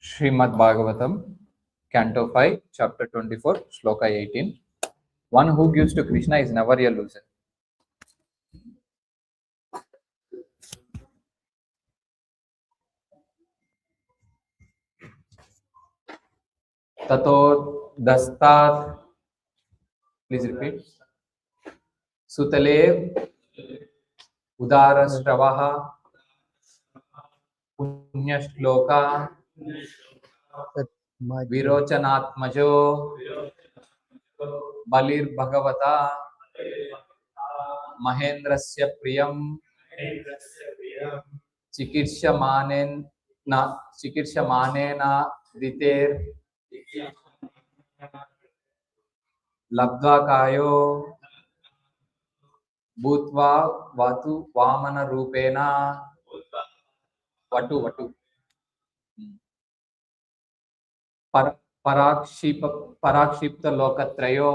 Srimad Bhagavatam, Canto 5, Chapter 24, Shloka 18. One who gives to Krishna is never a loser. Tato dastat, please repeat. Sutale udarashravaha punyashloka virochanatmajo balir bhagavata mahendrasya priyam चिकीर्ष्यमानेन दितेर लब्ध्वा कायो भूत्वा वातु वामन रूपेण वटु वटु पराक्षिप्त लोकत्रयो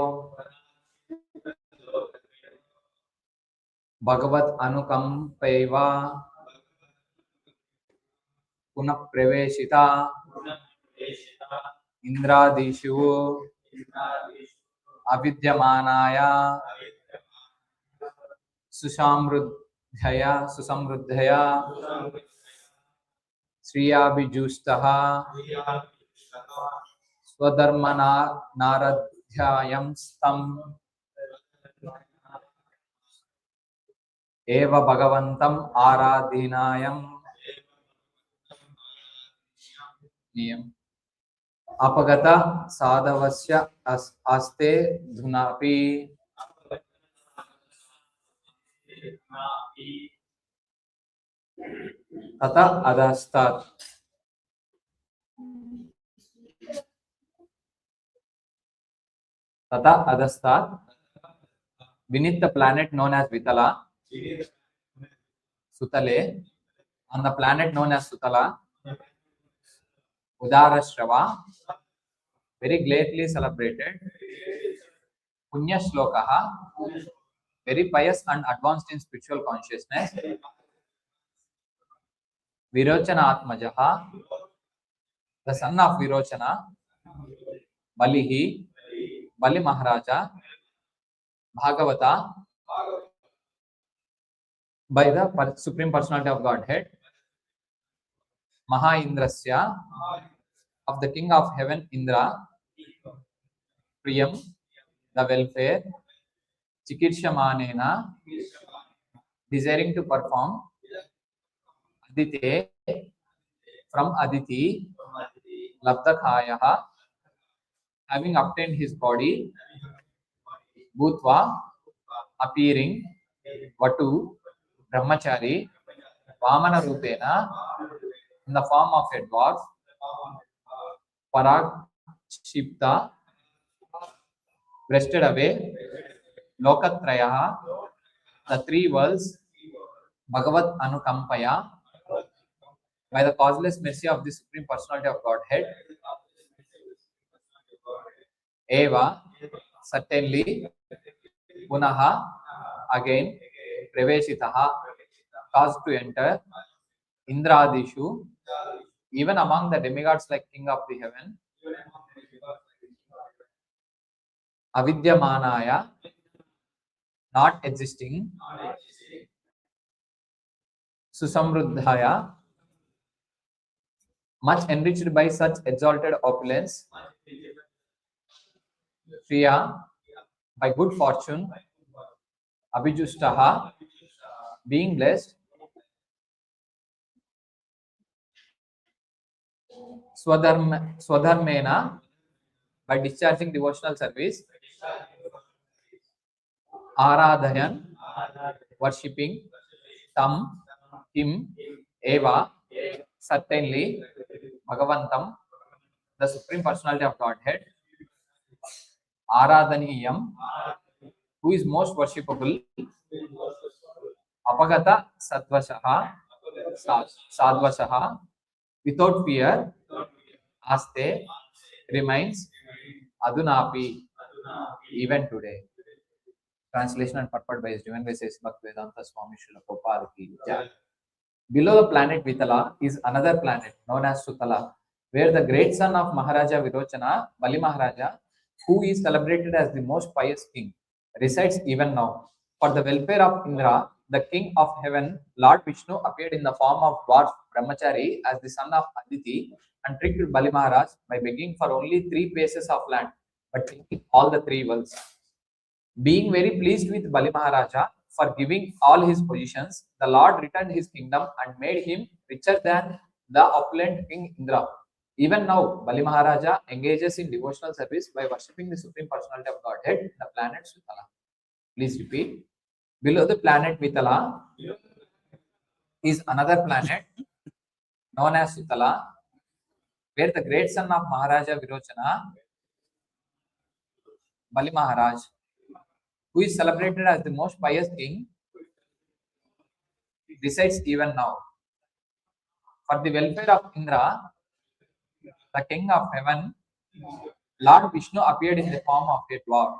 भगवत अनुकंपैवा पुनः प्रवेशिता इंद्रादिषु अविद्यमानाय सुसमृद्धया श्रियाभिजुष्टः स्वधर्मनारध्यायं स्तम् एव भगवन्तम् आराधनायां नियम अपगत साधवस्य आस्ते धुनापि तथा अधस्तात् beneath the planet known as Vitala, Sutale, on the planet known as Sutala, Udarashrava, very greatly celebrated, Punya Shlokaha, very pious and advanced in spiritual consciousness, Virochana Atmajaha, the son of Virochana, Balihi, Bali Maharaja, Bhagavata, by the Supreme Personality of Godhead, Maha Indrasya, of the King of Heaven Indra, Priyam, the welfare, Chikirshamanena, desiring to perform, Adite, from Aditi, Labdakhayaha, having obtained his body, Bhutva, appearing, Vatu, Brahmachari, Vamana Rupena, in the form of a dwarf, Parakshipta, wrested away, Lokatrayaha, the three worlds, Bhagavat Anukampaya, by the causeless mercy of the Supreme Personality of Godhead, Eva, certainly, Punaha, again, Praveshitaha, caused to enter, Indradishu, even among the demigods like King of the Heaven, Avidyamanaya, not existing, Susamruddhaya, much enriched by such exalted opulence, Shriya, by good fortune, Abhijustaha, being blessed, Swadharmena, by discharging devotional service, Aradhayan, worshipping, Tam, him, Eva, certainly, Bhagavantam, the Supreme Personality of Godhead, Aradhaniyam, who is most worshipable, Apagata Satvashaha, Sadvashaha, without fear, Aste, remains, Adunapi, even today. Translation and purport by His Divine Grace Bhaktivedanta Swami Srila Gopāl ki Jai. Below the planet Vitala is another planet known as Sutala, where the great son of Maharaja Virochana, Bali Maharaja, who is celebrated as the most pious king, resides even now. For the welfare of Indra, the king of heaven, Lord Vishnu appeared in the form of dwarf Brahmachari as the son of Aditi and tricked Bali Maharaj by begging for only 3 paces of land, but taking all the 3 worlds. Being very pleased with Bali Maharaja for giving all his positions, the Lord returned his kingdom and made him richer than the opulent King Indra. Even now, Bali Maharaja engages in devotional service by worshipping the Supreme Personality of Godhead, the planet Sutala. Please repeat. Below the planet Vitala is another planet known as Sutala, where the great son of Maharaja Virochana, Bali Maharaj, who is celebrated as the most pious king, resides even now. For the welfare of Indra, the king of heaven, Lord Vishnu appeared in the form of a dwarf.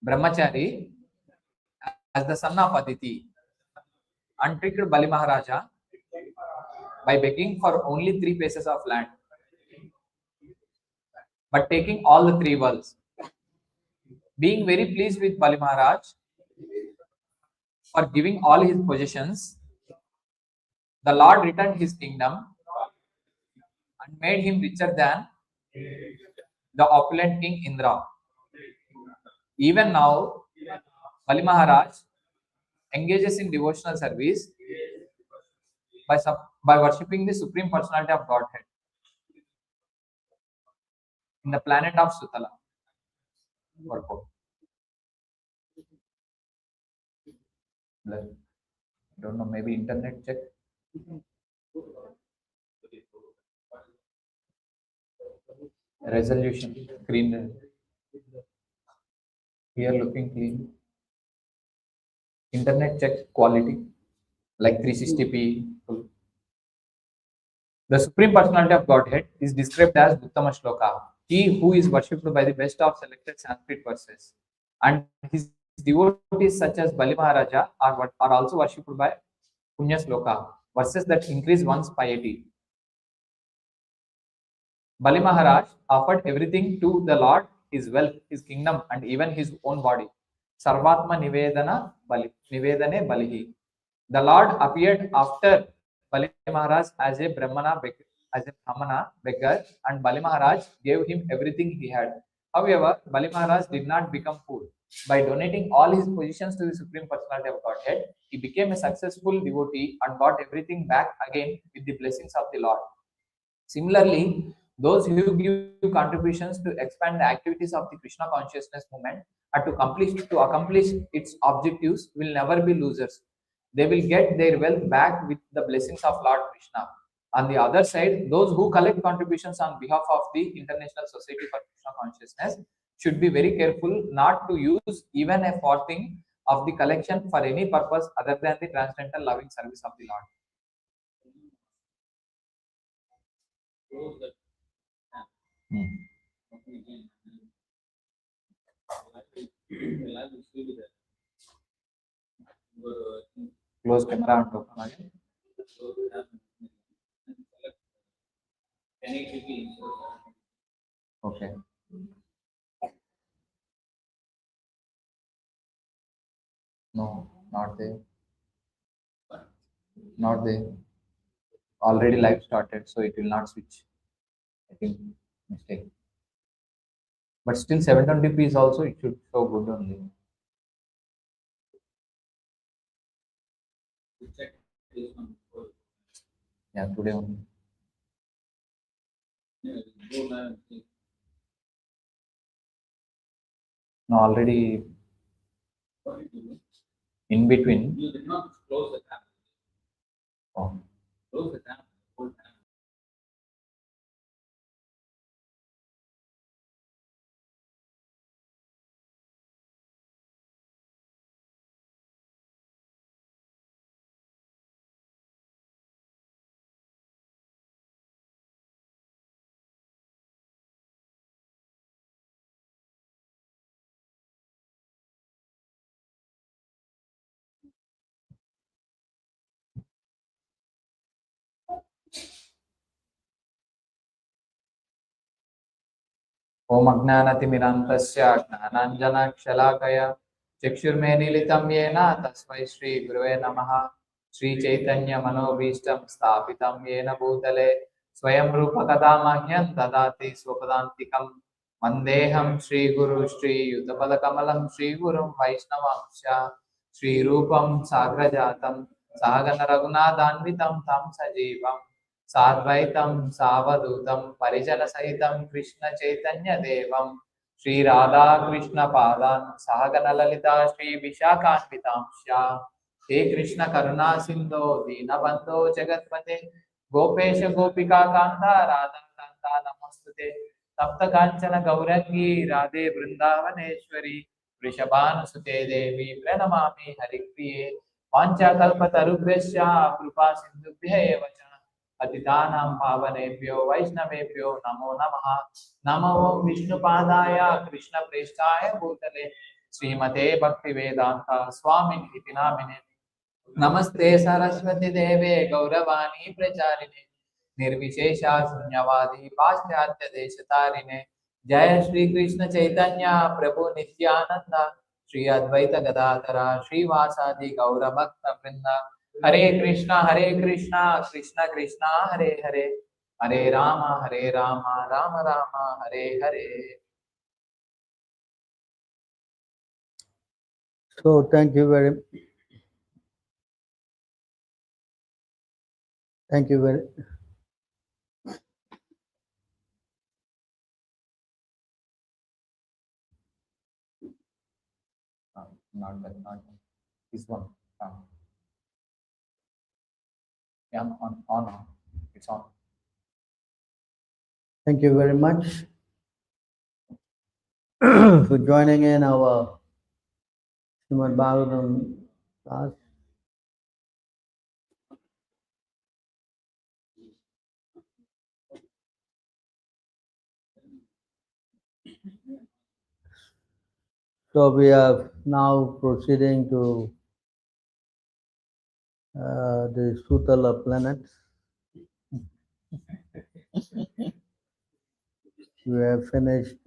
Brahmachari, as the son of Aditi, and tricked Bali Maharaja by begging for only 3 paces of land, but taking all the 3 worlds. Being very pleased with Bali Maharaj for giving all his possessions, the Lord returned his kingdom and made him richer than the opulent king Indra. Even now, Bali Maharaj engages in devotional service by worshipping the Supreme Personality of Godhead in the planet of Sutala. Workout. I don't know, maybe internet check. Resolution, screen here looking clean. Internet check quality, like 360p. The Supreme Personality of Godhead is described as Uttama Shloka, he who is worshipped by the best of selected Sanskrit verses. And his devotees such as Bali Maharaja are also worshipped by Punya Shloka, verses that increase one's piety. Bali Maharaj offered everything to the Lord, his wealth, his kingdom, and even his own body. Sarvatma Nivedane Balihi. The Lord appeared after Bali Maharaj as a Brahmana beggar, and Bali Maharaj gave him everything he had. However, Bali Maharaj did not become poor. By donating all his possessions to the Supreme Personality of Godhead, he became a successful devotee and got everything back again with the blessings of the Lord. Similarly, those who give contributions to expand the activities of the Krishna consciousness movement and to accomplish its objectives will never be losers. They will get their wealth back with the blessings of Lord Krishna. On the other side, those who collect contributions on behalf of the International Society for Krishna Consciousness should be very careful not to use even a farthing of the collection for any purpose other than the transcendental loving service of the Lord. Hmm. Close camera and open again. Okay. No, not there. Not there. Already live started, so it will not switch. I think mistake. But still 720p is also it should show good only. Yeah, today only. No, already in between. Oh. ॐ अज्ञानतिमिरान्धस्य ज्ञानाञ्जनशलाकया चक्षुर्मेलितं येन तस्मै श्रीगुरवे नमः। श्रीचैतन्यमनोभीष्टं स्थापितं येन भूतले स्वयं रूपकदा मह्यं ददाति स्वपदान्तिकं। वन्देऽहं श्रीगुरु श्रीयुतपदकमलं श्रीगुरुं वैष्णवांश्च श्रीरूपं साग्रजातं सहगण रघुनाथान्वितं तं सजीवं साद्वैतं सावधूतं परिजनसहितं कृष्ण चैतन्य देवं श्री राधा कृष्ण पादान् सहगण ललिता श्री विशाखान्वितांश्च हे कृष्ण करुणा सिंधो दीनबंधो जगत्पते गोपेश गोपिका कांता राधा कांता नमोस्तुते तप्त कांचन गौरंगी राधे वृंदावनेश्वरी वृषभानुसुते देवी प्रणमामि हरिप्रिये वाञ्छाकल्पतरुभ्यश्च कृपा सिन्धुभ्य एव च पतितानां पावनेभ्यो वैष्णवेभ्यो नमो नमः। नमो विष्णुपादाय कृष्णप्रेष्ठाय भूतले श्रीमते भक्तिवेदान्त स्वामिनिति नामिने नमस्ते सरस्वती देवे गौरवाणी प्रचारिणे निर्विशेषा शून्यवादी पाश्चात्य देशतारिणे जय श्री कृष्ण चैतन्य प्रभु नित्यानंद श्री अद्वैत गदाधर श्रीवासादि गौर भक्त वृंद हरे Krishna Krishna Krishna Hare Hare Hare Ram Ram Ram Hare Hare. So thank you very Not this one. Yeah, on. It's on. Thank you very much for joining in our Srimad Bhagavatam class. So we are now proceeding to the Sutala planet. We have finished.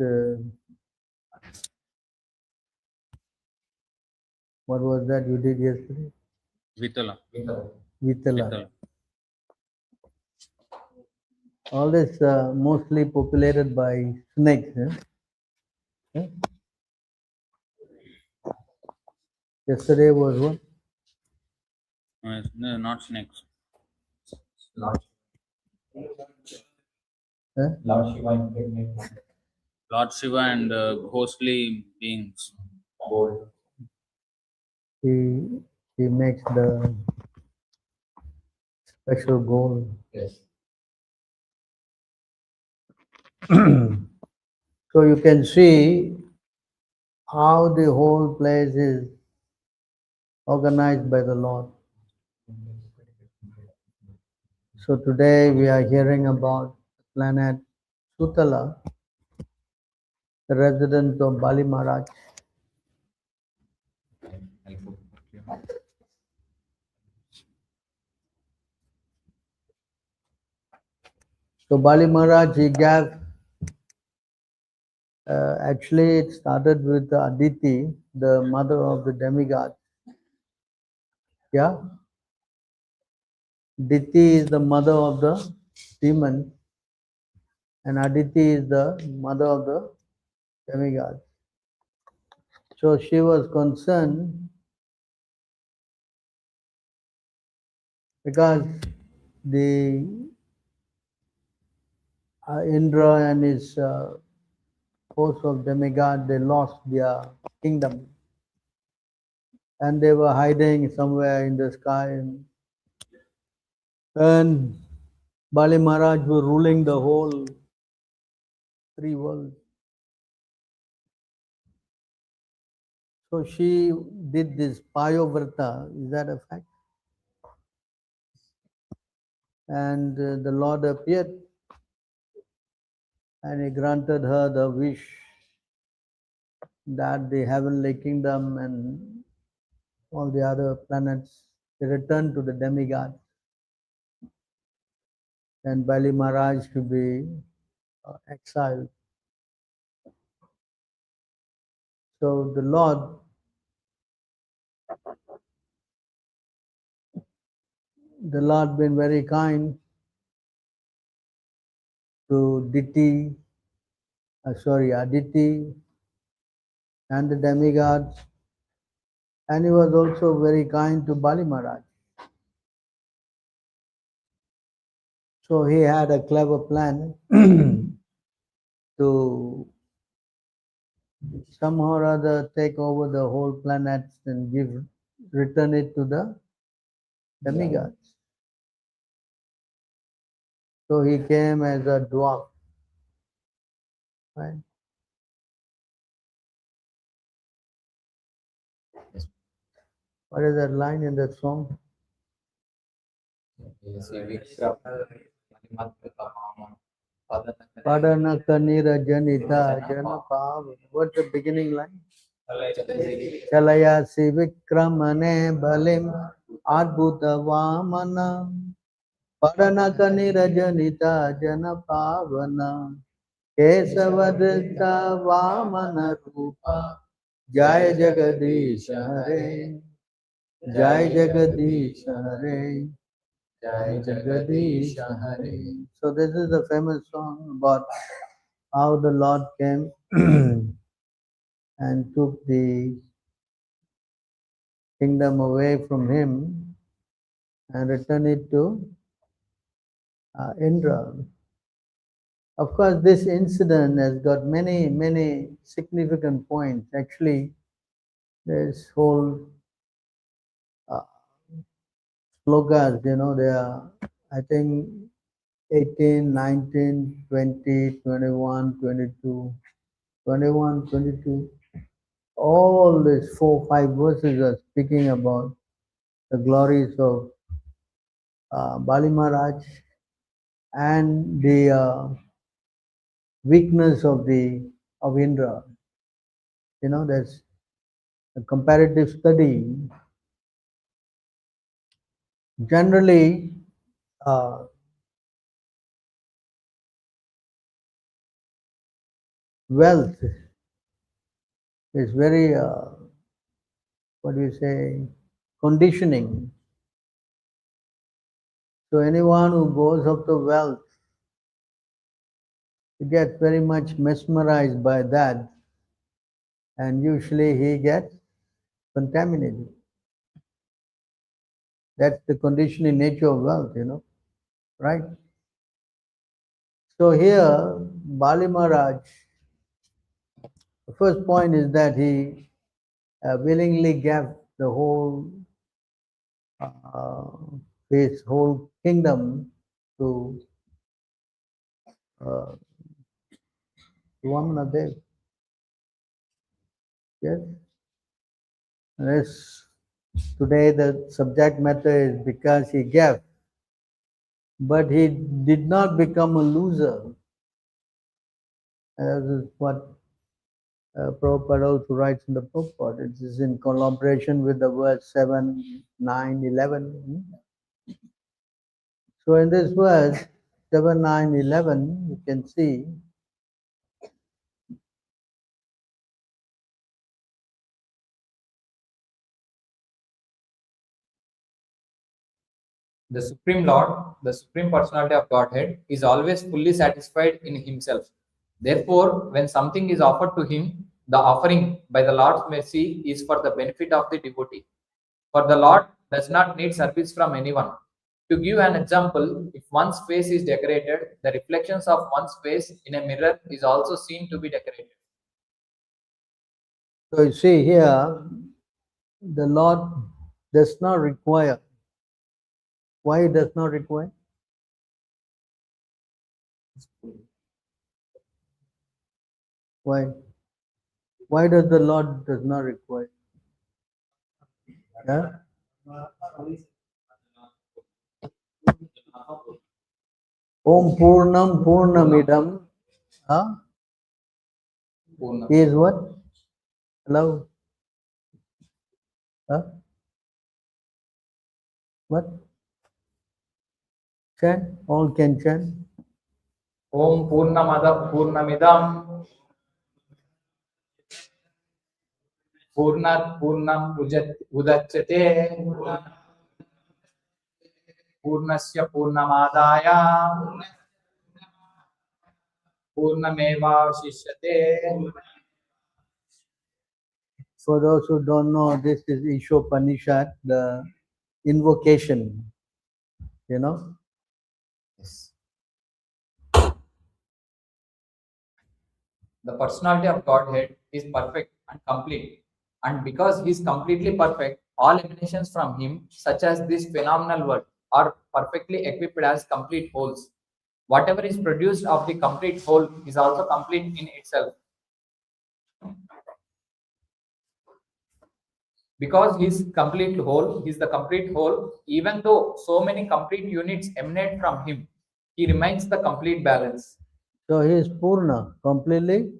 What was that you did yesterday? Vitala. Vitala. All this mostly populated by snakes. Yeah? Yesterday was what? No, not snakes. Lord, Huh? Lord Shiva and ghostly beings. Gold. He makes the special goal. Yes. So you can see how the whole place is organized by the Lord. So today we are hearing about planet Sutala, the residence of Bali Maharaj. So Bali Maharaj, he gave, actually it started with Aditi, the mother of the demigod. Yeah? Diti is the mother of the demon and Aditi is the mother of the demigod. So she was concerned because the Indra and his force of demigod, they lost their kingdom and they were hiding somewhere in the sky, and Bali Maharaj was ruling the whole three worlds. So she did this Payovrata, is that a fact? And the Lord appeared and he granted her the wish that the heavenly kingdom and all the other planets, they return to the demigod. And Bali Maharaj to be exiled. So the Lord been very kind to Aditi and the demigods, and he was also very kind to Bali Maharaj. So he had a clever plan to somehow or other take over the whole planet and return it to the demigods. So he came as a dwarf, right? What is that line in that song? Padana Kanira Janita Janapav. What's the beginning line? Chalaya Sivikramane Balim Adbhuta Vamana Padana Kanira Janita Janapavana Kesavadrita Vamana Rupa Jai Jagadish Hare Jai Jagadish Hare Jai Jagadish Hare. So this is the famous song about how the Lord came and took the kingdom away from him and returned it to Indra. Of course, this incident has got many, many significant points. Actually, this whole slokas, there are, I think, 18, 19, 20, 21, 22, 21, 22. All these 4, 5 verses are speaking about the glories of Bali Maharaj and the weakness of Indra. There's a comparative study. Generally, wealth is very, conditioning. So anyone who goes after wealth, he gets very much mesmerized by that, and usually he gets contaminated. That's the conditioning nature of wealth, right? So here, Bali Maharaj, the first point is that he willingly gave the whole, his whole kingdom to Vamanadev. Yes? Yes. Today the subject matter is because he gave, but he did not become a loser. This is what Prabhupada also writes in the purport. It is in collaboration with the verse 7, 9, 11. So in this verse 7, 9, 11, you can see The Supreme Lord, the Supreme Personality of Godhead, is always fully satisfied in himself. Therefore, when something is offered to him, the offering by the Lord's mercy is for the benefit of the devotee. For the Lord does not need service from anyone. To give an example, if one's face is decorated, the reflections of one's face in a mirror is also seen to be decorated. So you see here, the Lord does not require. Why it does not require? Why? Why does the Lord does not require? Yeah? Om Purnam Purnamidam. Huh? Is what? Hello? Huh? What? Chant? All can chant. Om Purnamada Purnamidam Purnat Purnam Udachyate Purnasya Purnamadaya Purnameva Shishyate. For those who don't know, this is Ishopanishad, the invocation, you know. Yes. The personality of Godhead is perfect and complete. And because he is completely perfect, all emanations from him, such as this phenomenal world, are perfectly equipped as complete wholes. Whatever is produced of the complete whole is also complete in itself. Because he is complete whole, he is the complete whole, even though so many complete units emanate from him, he remains the complete balance. So he is Purna, completely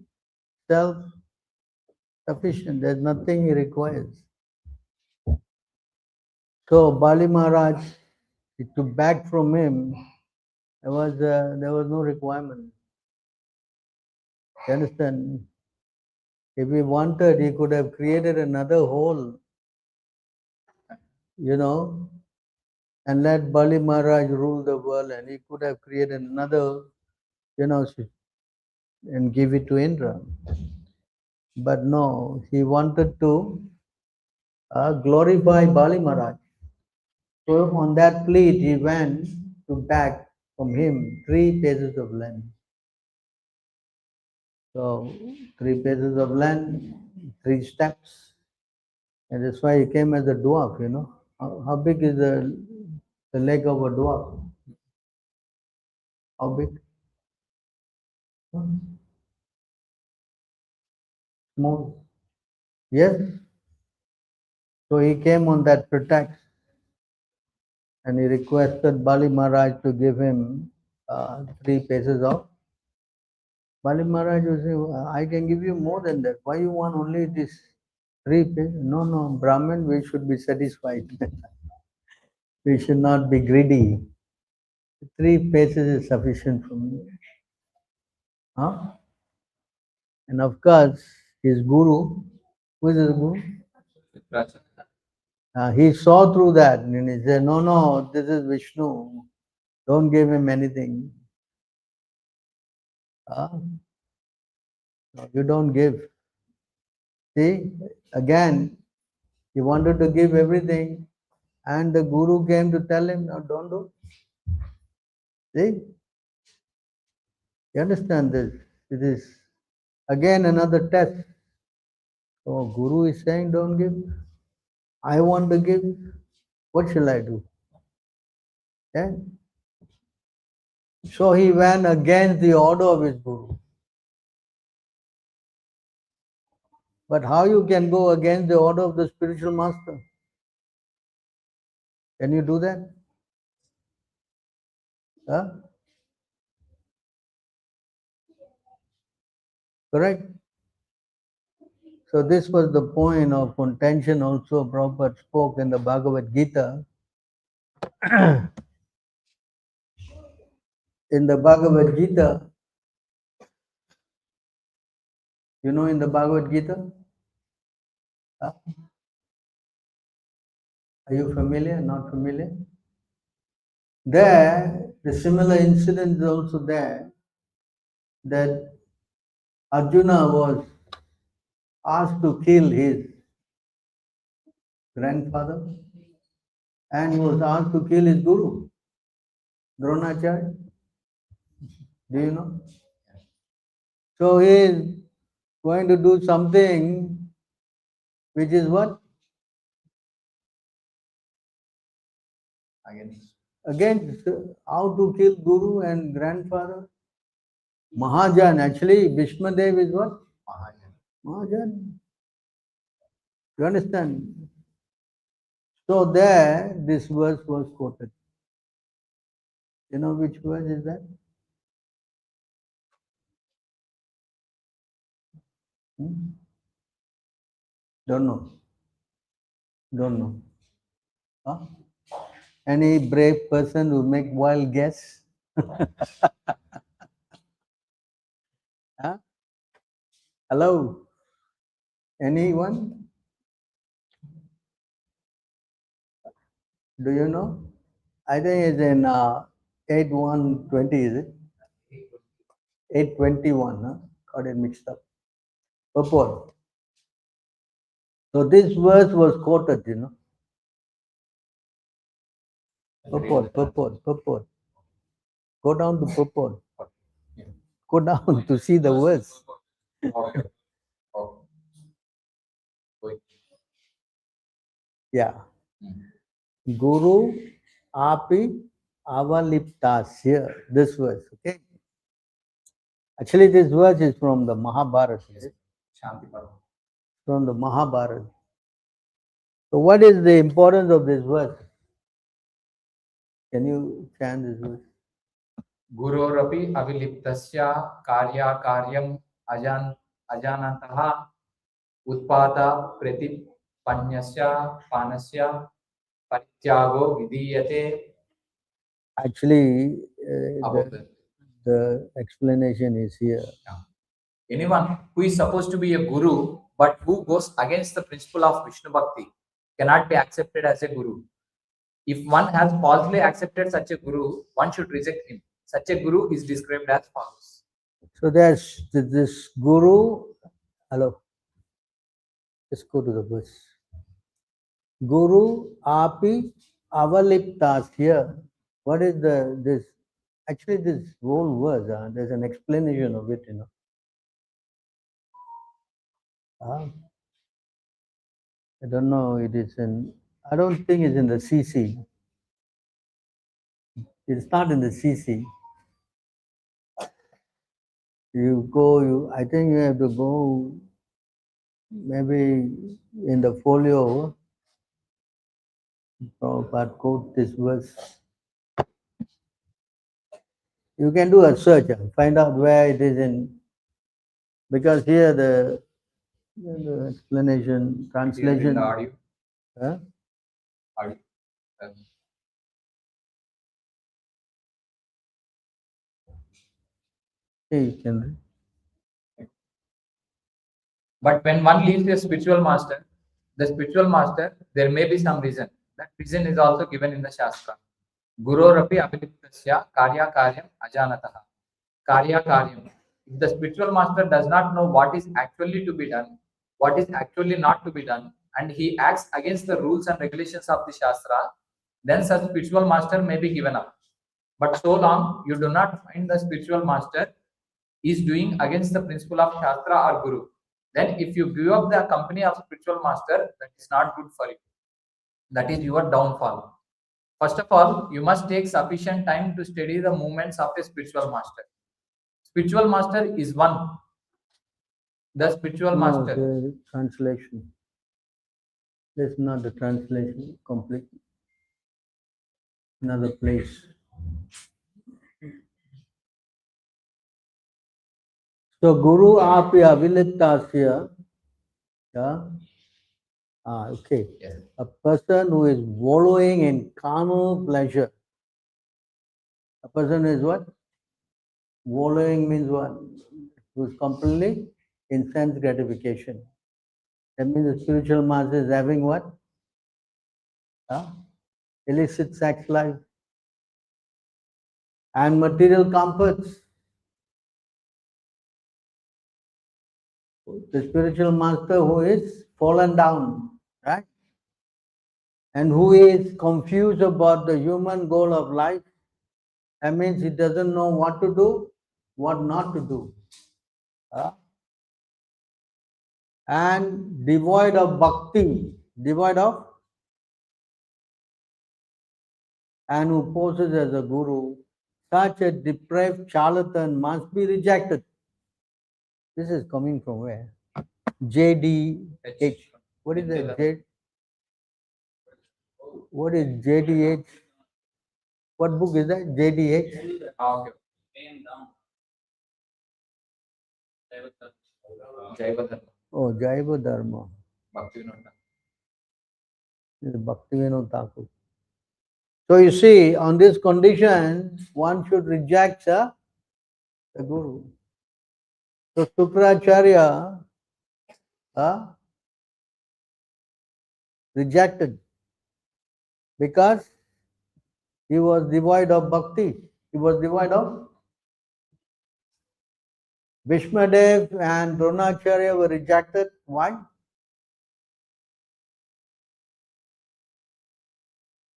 self-sufficient. There's nothing he requires. So Bali Maharaj, to beg from him, there was no requirement. You understand? If he wanted, he could have created another whole, you know, and let Bali Maharaj rule the world, and he could have created another, you know, and give it to Indra. But no, he wanted to glorify Bali Maharaj. So on that plea, he went to beg from him 3 paces of land. So 3 paces of land, 3 steps, and that's why he came as a dwarf. You know, how big is the leg of a dwarf? How big? Small. Yes. So he came on that pretext, and he requested Bali Maharaj to give him 3 paces of. Bali Maharaj was saying, I can give you more than that. Why you want only this 3 paces? No, no, Brahmin, we should be satisfied. We should not be greedy. 3 paces is sufficient for me. Huh? And of course, his guru, who is his guru? He saw through that and he said, no, no, this is Vishnu. Don't give him anything. No, you don't give. See, again, he wanted to give everything, and the guru came to tell him, no, don't do. See? You understand this? It is again another test. So guru is saying, don't give. I want to give. What shall I do? Yeah? So he went against the order of his guru. But how you can go against the order of the spiritual master? Can you do that? Huh? Correct? So this was the point of contention also Prabhupada spoke in the Bhagavad Gita. In the Bhagavad Gita, you know in the Bhagavad Gita? Huh? Are you familiar? Not familiar? There, the similar incident is also there, that Arjuna was asked to kill his grandfather and he was asked to kill his guru, Dronacharya. Do you know? So he is going to do something which is what? Against how to kill guru and grandfather. Mahajan, actually Bhishmadev is what? Mahajan. You understand? So there this verse was quoted. You know which verse is that? Don't know. Don't know. Huh? Any brave person who make wild guess? Huh? Hello? Anyone? Do you know? I think it's in 8120, is it? 821, huh? Got it mixed up. Purport. So this verse was quoted, you know. Purport. Go down to purport. Go down to see the verse. Okay. Okay. Wait. Yeah. Hmm. Guru api avaliptasya. This verse, okay? Actually, this verse is from the Mahabharata. Yes. Shanti Parva. From the Mahabharata. So what is the importance of this verse? Can you chant this verse? Gurorapi aviliptasya karya karyam ajanantah utpata pratipanyasya panasya parityago vidiyate. Actually, About that. the explanation is here. Anyone who is supposed to be a guru but who goes against the principle of Vishnu Bhakti cannot be accepted as a guru. If one has falsely accepted such a guru, one should reject him. Such a guru is described as false. So there's this guru. Hello. Let's go to the verse. Guru api avaliptas here. What is this? Actually, this whole verse, there's an explanation of it, you know. I don't know. It is in. I don't think it's in the CC. It's not in the CC. You go. I think you have to go. Maybe in the folio. Prabhupada quote this verse. You can do a search and find out where it is in, because here the explanation, translation. In the audio. Huh? Audio. Hey, you can read. But when one leaves a spiritual master, the spiritual master, there may be some reason. That reason is also given in the Shastra. Gurorapi aviliptasya karya karyam ajanataha. Karya karyam. If the spiritual master does not know what is actually to be done, what is actually not to be done, and he acts against the rules and regulations of the Shastra, then such spiritual master may be given up. But so long you do not find the spiritual master is doing against the principle of Shastra or Guru, then if you give up the company of spiritual master, that is not good for you. That is your downfall. First of all, you must take sufficient time to study the movements of a spiritual master. Spiritual master is one. The spiritual No, master. the translation. That's not the translation complete. Another place. So Guru api aviliptasya. Yeah. Okay. Yes. A person who is wallowing in carnal pleasure. A person is what? Wallowing means what? Who is completely in sense gratification. That means the spiritual master is having what? Illicit sex life and material comforts. The spiritual master who is fallen down, right? And who is confused about the human goal of life. That means he doesn't know what to do, what not to do. And devoid of bhakti, devoid of, and who poses as a guru, such a depraved charlatan must be rejected. This is coming from where? JDH. What is that? What is JDH? What book is that? JDH? Okay. Jaiva Dharma. Oh, Jaiva Dharma. Bhaktivinoda. This is Bhaktivinoda Thakur. So you see, on this condition, one should reject the guru. So Sukracharya rejected because He was devoid of bhakti. He was devoid of Bhishmadev and Dronacharya were rejected. Why?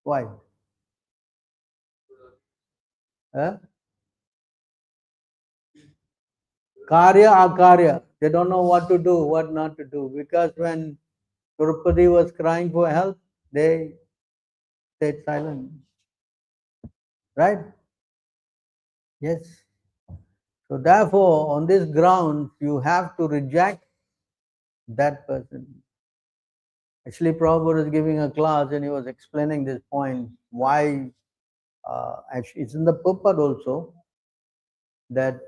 Why? Huh? Karya akarya. They don't know what to do, what not to do. Because when Draupadi was crying for help, they stayed silent. Right? Yes. So therefore, on this ground, you have to reject that person. Actually, Prabhu was giving a class and he was explaining this point, why, actually it's in the Prabhupada also, that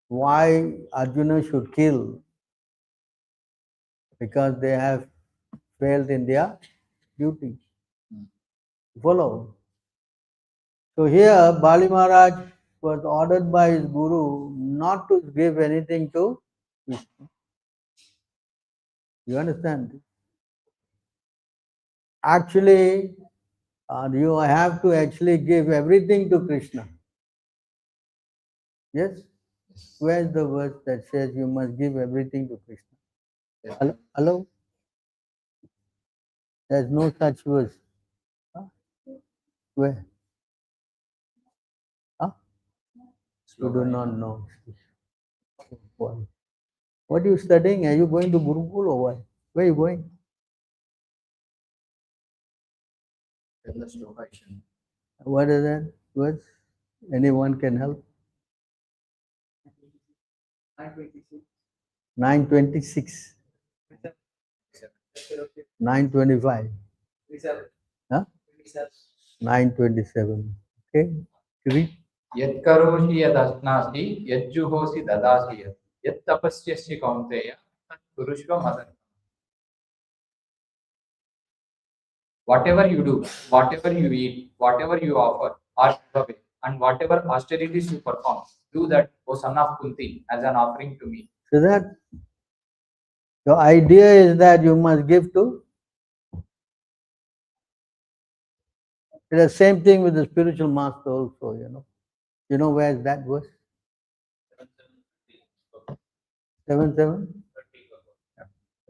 why Arjuna should kill, because they have failed in their duty. Follow. So here, Bali Maharaj was ordered by his guru not to give anything to Krishna. You understand? Actually, you have to actually give everything to Krishna. Yes? Where is the verse that says you must give everything to Krishna? Yes. Hello? Hello? There's no such verse. Huh? Where? Huh? You do not know. Why? What are you studying? Are you going to Gurukul or what? Where are you going? What is that verse? Anyone can help? 926. 925. Huh? 927. Okay. Read. Yat karoshi yad asnasi, yad juhosi dadasi yad, yat tapasyasya kaunteya, tat kurushva madan. Whatever you do, whatever you eat, whatever you offer or give away, and whatever austerities you perform, do that, O son of Kunti, as an offering to me. So that the idea is that you must give to. It's the same thing with the spiritual master also, you know. You know where is that verse? 7:7?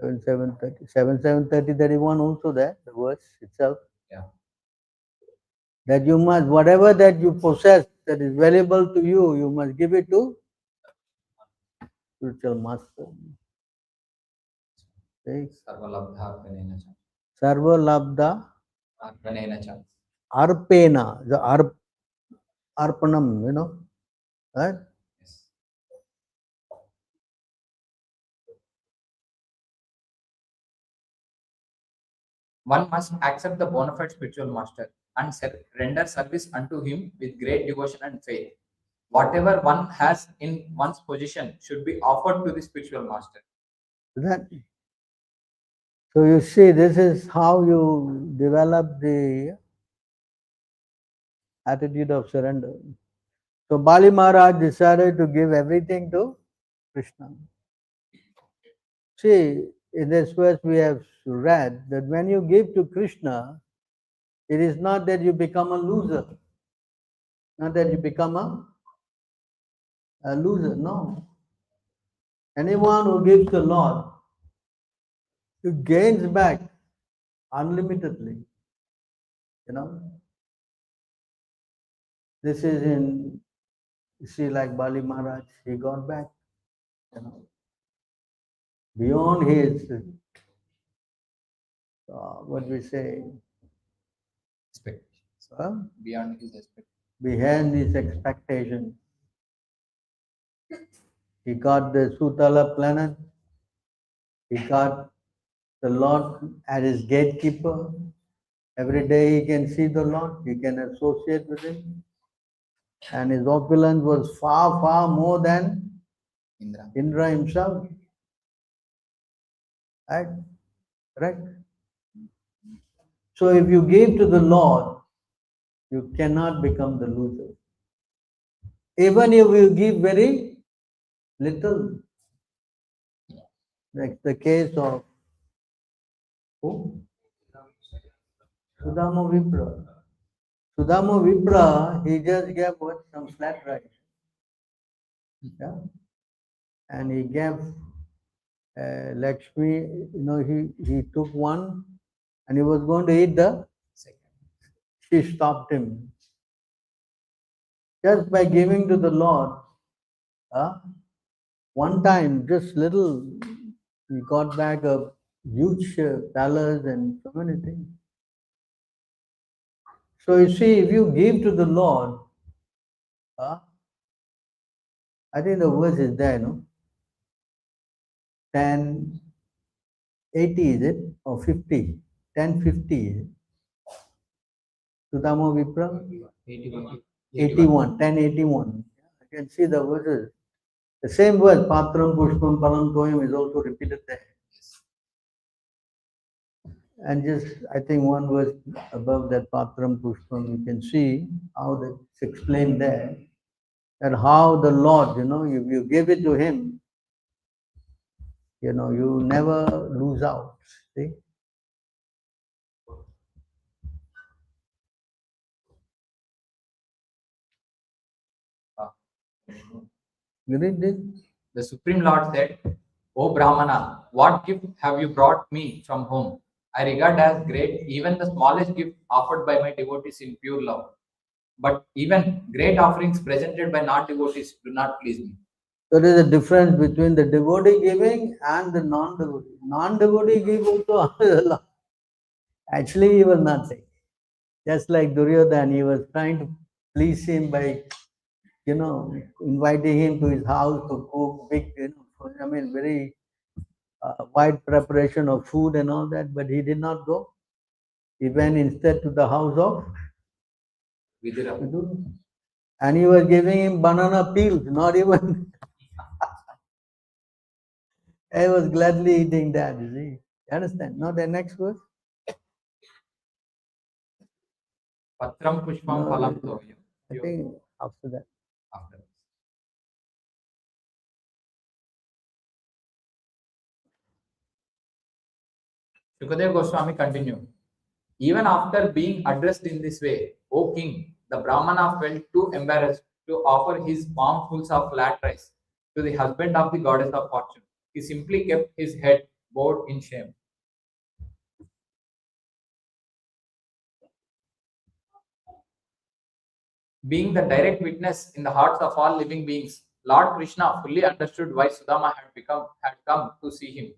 7:30. 7:30:31 also there, the verse itself. Yeah. That you must, whatever that you possess that is valuable to you, you must give it to spiritual master. Okay. Sarvalabdha arpanena cha. Sarva labda Arpanena cha. arpena, the arpanam, you know, right? Yes. One must accept the bona fide spiritual master and render service unto him with great devotion and faith. Whatever one has in one's possession should be offered to the spiritual master. That. So you see, this is how you develop the attitude of surrender. So Bali Maharaj decided to give everything to Krishna. See, in this verse we have read that when you give to Krishna, it is not that you become a loser. Not that you become a loser, no. Anyone who gives to Lord, he gains back unlimitedly. You know. This is in, you see, like Bali Maharaj, he got back, you know, beyond his, what we say, Expectations. Beyond his expectations. behind his expectation. He got the Sutala planet, he got the Lord as his gatekeeper. Every day he can see the Lord, he can associate with him. And his opulence was far, far more than Indra himself. Right? Correct? So if you give to the Lord, you cannot become the loser. Even if you give very little, like the case of who? Sudama Vipra. Sudama Vipra, he just gave what? Some flat rice. Yeah? And he gave Lakshmi, he took one and he was going to eat the, Second. she stopped him. Just by giving to the Lord, one time, just little, he got back a huge palace and so many things. So you see, if you give to the Lord, I think the verse is there, no? 1080 is it? Or 50? 1050 is it? Sudama Vipra? 81. 81, 1081. You can see the verses. The same word, Patram Pushpam Palam Toyam, is also repeated there. And just, I think one verse above that Patram Pushpam, you can see how it's explained there. That how the Lord, if you give it to Him, you never lose out. See? You read this? The Supreme Lord said, O Brahmana, what gift have you brought me from home? I regard as great even the smallest gift offered by my devotees in pure love. But even great offerings presented by non-devotees do not please me. So there is a difference between the devotee giving and the non-devotee. Non-devotee give also a lot. Actually, he will not take. Just like Duryodhana, he was trying to please him by, inviting him to his house to cook big, very wide preparation of food and all that, but he did not go. He went instead to the house of Vidura. Vidura. And he was giving him banana peels, not even. I was gladly eating that, you see. You understand? Now the next verse. Patram Pushpam No, Phalam Toyam. I think after that. After. Shukadev Goswami continued. Even after being addressed in this way, O king, the Brahmana felt too embarrassed to offer his palmfuls of flat rice to the husband of the goddess of fortune. He simply kept his head bowed in shame. Being the direct witness in the hearts of all living beings, Lord Krishna fully understood why Sudama had come to see him.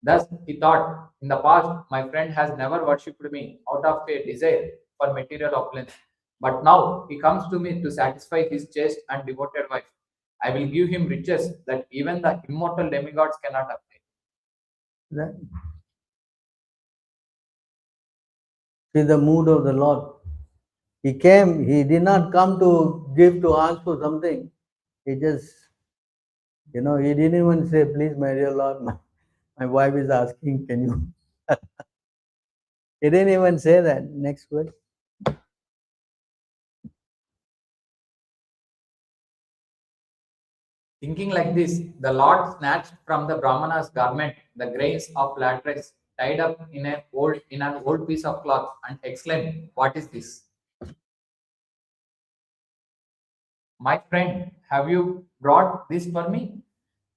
Thus he thought, in the past, my friend has never worshipped me out of a desire for material opulence. But now he comes to me to satisfy his chaste and devoted wife. I will give him riches that even the immortal demigods cannot obtain. That. See the mood of the Lord. He came, he did not come to give to ask for something. He just, he didn't even say, please, my dear Lord, my wife is asking, can you? He didn't even say that. Next word. Thinking like this, the Lord snatched from the Brahmana's garment the grains of flat rice tied up in an old piece of cloth and exclaimed, "What is this? My friend, have you brought this for me?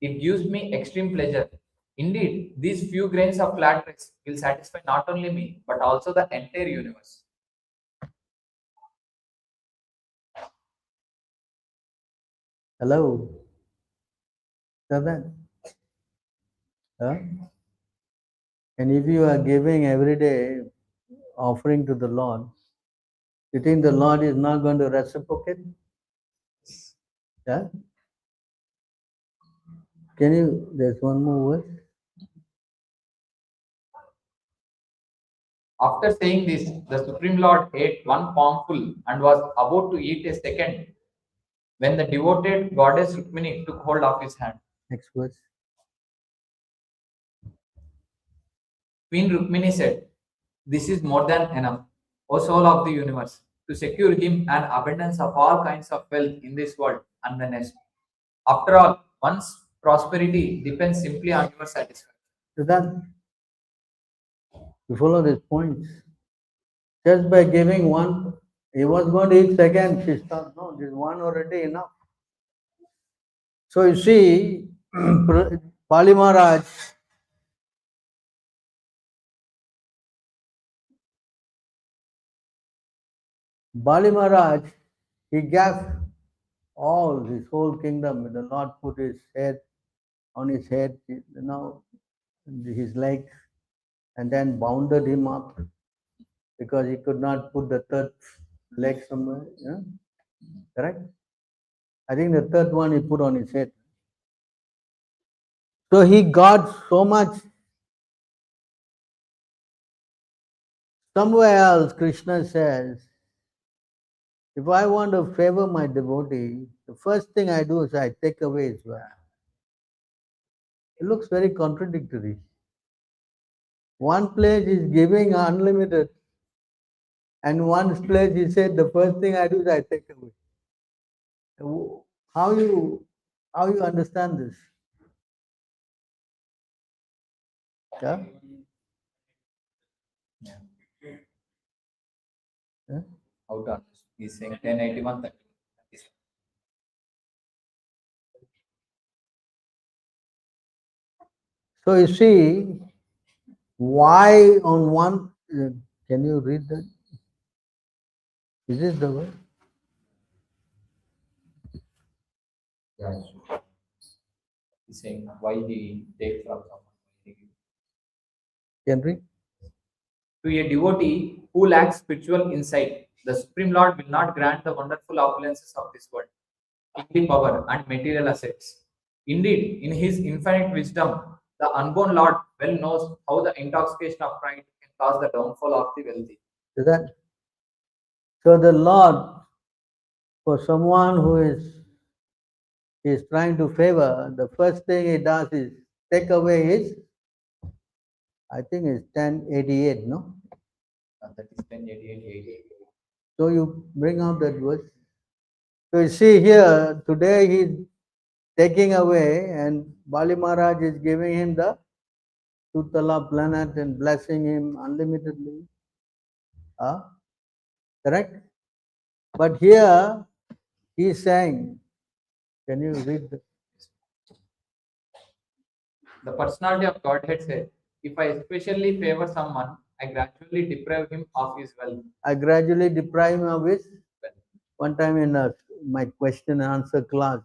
It gives me extreme pleasure. Indeed, these few grains of flat rice will satisfy not only me, but also the entire universe." Hello. Seven. Huh? And if you are giving every day offering to the Lord, you think the Lord is not going to reciprocate? Yeah? Can you, there's one more word. After saying this, the Supreme Lord ate one palmful and was about to eat a second when the devoted goddess Rukmini took hold of his hand. Next verse. Queen Rukmini said, "This is more than enough, O soul of the universe, to secure him an abundance of all kinds of wealth in this world and the next. After all, one's prosperity depends simply on your satisfaction." So that you follow these points. Just by giving one He was going to eat second. She thought, no, this one already enough. So you see, Pali Maharaj, Bali Maharaj, he gave all his whole kingdom. The Lord put his head on his head, his legs, and then bounded him up because he could not put the third leg somewhere. Yeah? Correct? I think the third one he put on his head. So he got so much. Somewhere else, Krishna says, if I want to favor my devotee, the first thing I do is I take away his wealth. It looks very contradictory. One place is giving unlimited, and one place he said the first thing I do is I take away. How you understand this? Yeah? Yeah? How to understand? He's saying 1081. So you see, why on one, can you read that? Is this the word? Yes. He's saying why he takes from someone. Can read? To a devotee who lacks spiritual insight, the Supreme Lord will not grant the wonderful opulences of this world, kingly power, and material assets. Indeed, in his infinite wisdom, the unborn Lord well knows how the intoxication of pride can cause the downfall of the wealthy. Is that? So the Lord, for someone who is trying to favor, the first thing he does is take away his, I think it's 1088, no? That is 1088. So you bring out that verse. So you see here, today he's taking away, and Bali Maharaj is giving him the Sutala planet and blessing him unlimitedly. Correct? But here he's saying, can you read the? The personality of Godhead said, if I especially favor someone, I gradually deprive him of his wealth. I gradually deprive him of his. Wealth. One time in my question and answer class,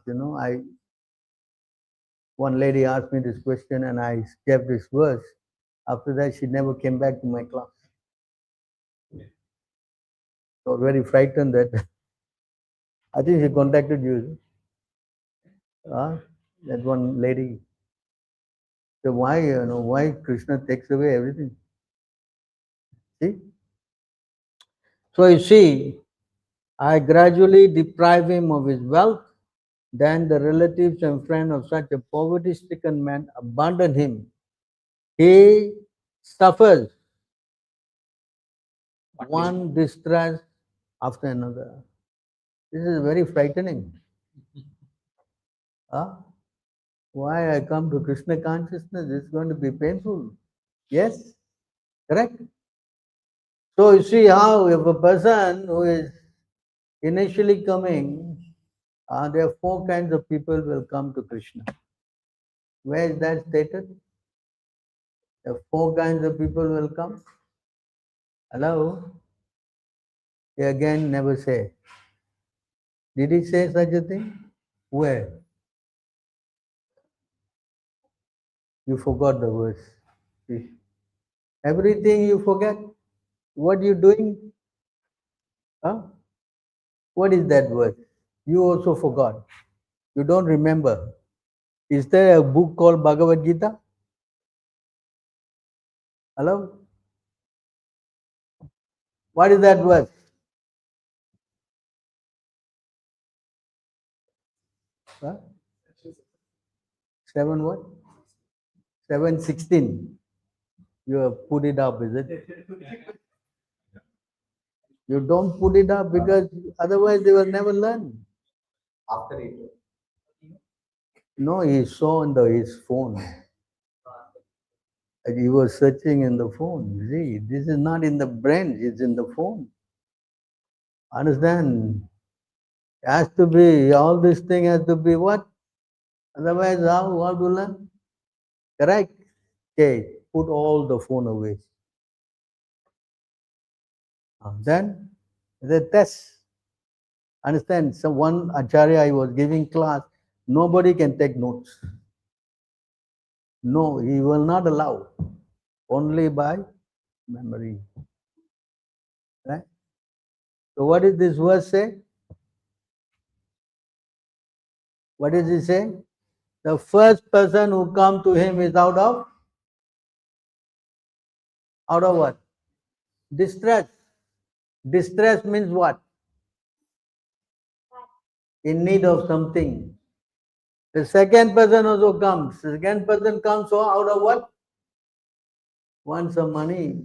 one lady asked me this question and I gave this verse. After that, she never came back to my class. I was very frightened that I think she contacted you. That one lady. So why Krishna takes away everything? See? So you see, I gradually deprive him of his wealth. Then the relatives and friends of such a poverty-stricken man abandon him. He suffers one distress after another. This is very frightening. Why I come to Krishna consciousness? It's going to be painful. Yes? Correct? So you see how if a person who is initially coming, there are four kinds of people will come to Krishna. Where is that stated? The four kinds of people will come. Hello? He again never say. Did he say such a thing? Where? You forgot the verse. See? Everything you forget. What you doing? What is that verse? You also forgot. You don't remember. Is there a book called Bhagavad Gita? Hello? What is that verse? Huh? 7 what? 7:16. You have put it up, is it? You don't put it up because otherwise they will never learn. After it. No, he saw on his phone. He was searching in the phone. See, this is not in the brain, it's in the phone. Understand? Has to be, all this thing has to be what? Otherwise, how to learn? Correct? Okay, put all the phone away. Then the test. Understand? So one acharya I was giving class, nobody can take notes. No, he will not allow. Only by memory. Right? So what does this verse say? What does it say? The first person who come to him is out of what? Distress. Distress means what? In need of something. The second person also comes. The second person comes so out of what? Want some money.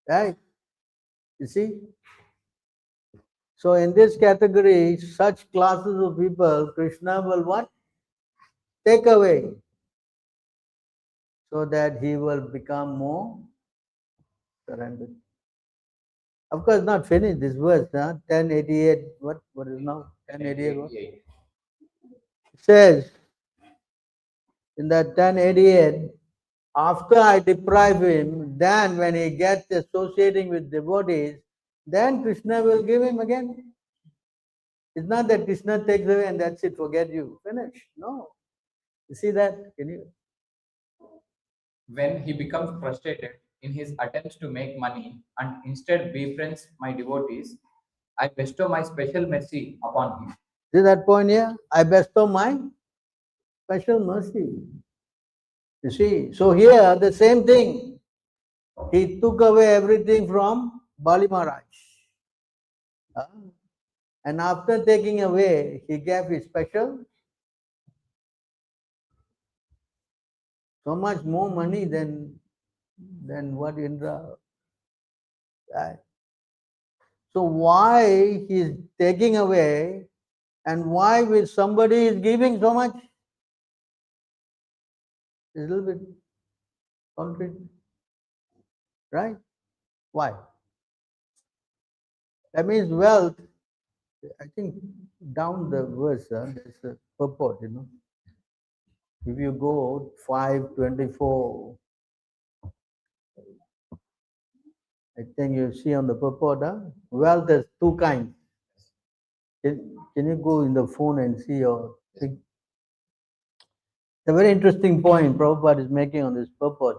Right? You see? So in this category, such classes of people, Krishna will what? Take away. So that he will become more surrendered. Of course, not finished this verse, 1088. What is now? 1088. What? It says in that 1088, after I deprive him, then when he gets associating with devotees, then Krishna will give him again. It's not that Krishna takes away and that's it, forget you, finish. No. You see that? Can you? When he becomes frustrated in his attempts to make money and instead befriends my devotees, I bestow my special mercy upon him. See that point here? I bestow my special mercy. You see, so here the same thing. He took away everything from Bali Maharaj. And after taking away, he gave his special so much more money than what Indra. Right? So why he's taking away and why with somebody is giving so much? It's a little bit contrary. Right? Why? That means wealth, I think down the verse, there's a purport, If you go 5:24, I think you see on the purport, wealth is two kinds. Can you go in the phone and see your thing? It's a very interesting point Prabhupada is making on this purport,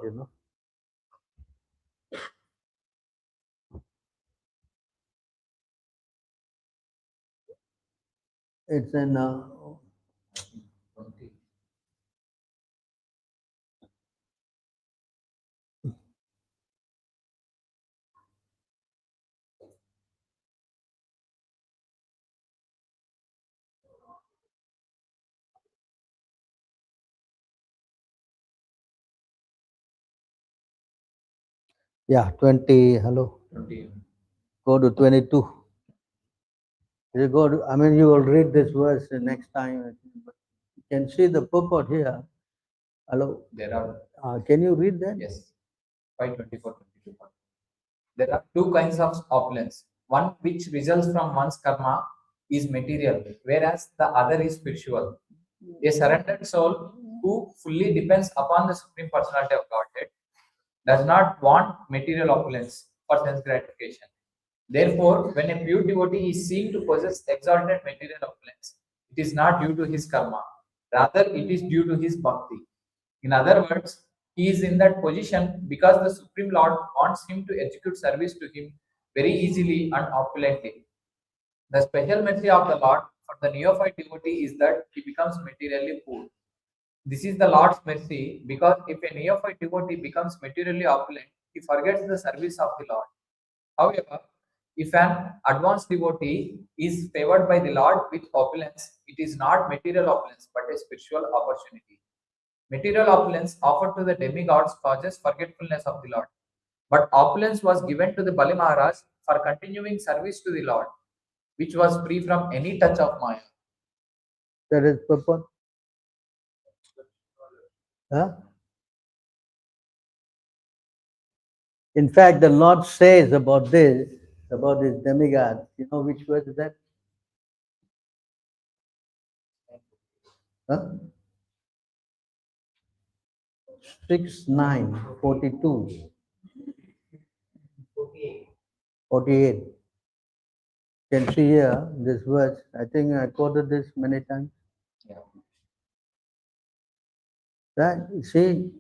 It's in 20. yeah, 20, hello. 20. Go to 22. You go to, you will read this verse next time. But you can see the purport here. Hello. There are, Can you read that? yes, 5:24, 22. There are two kinds of opulence. One which results from one's karma is material, whereas the other is spiritual. A surrendered soul who fully depends upon the Supreme Personality of Godhead does not want material opulence for sense gratification. Therefore, when a pure devotee is seen to possess exalted material opulence, it is not due to his karma, rather, it is due to his bhakti. In other words, he is in that position because the Supreme Lord wants him to execute service to him very easily and opulently. The special mercy of the Lord for the neophyte devotee is that he becomes materially poor. This is the Lord's mercy because if a neophyte devotee becomes materially opulent, he forgets the service of the Lord. However, if an advanced devotee is favored by the Lord with opulence, it is not material opulence but a spiritual opportunity. Material opulence offered to the demigods causes forgetfulness of the Lord. But opulence was given to the Bali Maharaj for continuing service to the Lord, which was free from any touch of Maya. That is purport. Huh? In fact, the Lord says about this, about this demigod. You know which verse is that? Huh? 6:9:42. 48. Can see here this verse. I think I quoted this many times. Yeah. Right? See,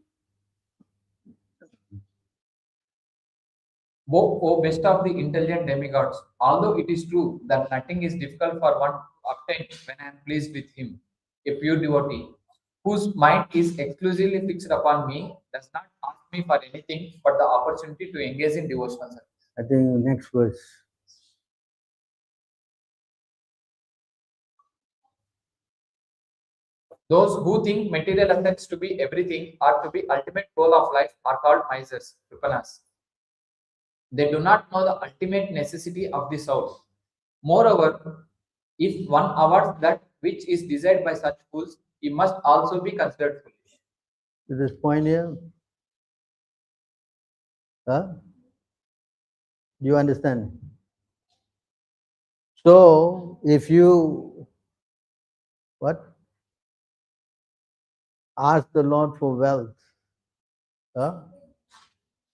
O best of the intelligent demigods, although it is true that nothing is difficult for one to obtain when I am pleased with him, a pure devotee, whose mind is exclusively fixed upon me, does not ask me for anything but the opportunity to engage in devotional service. I think next verse. Those who think material assets to be everything or to be ultimate goal of life are called misers, Kripanas. They do not know the ultimate necessity of the soul. Moreover, if one awards that which is desired by such fools, he must also be considered foolish. To this point here. Huh? Do you understand? So, if you what? Ask the Lord for wealth. Huh?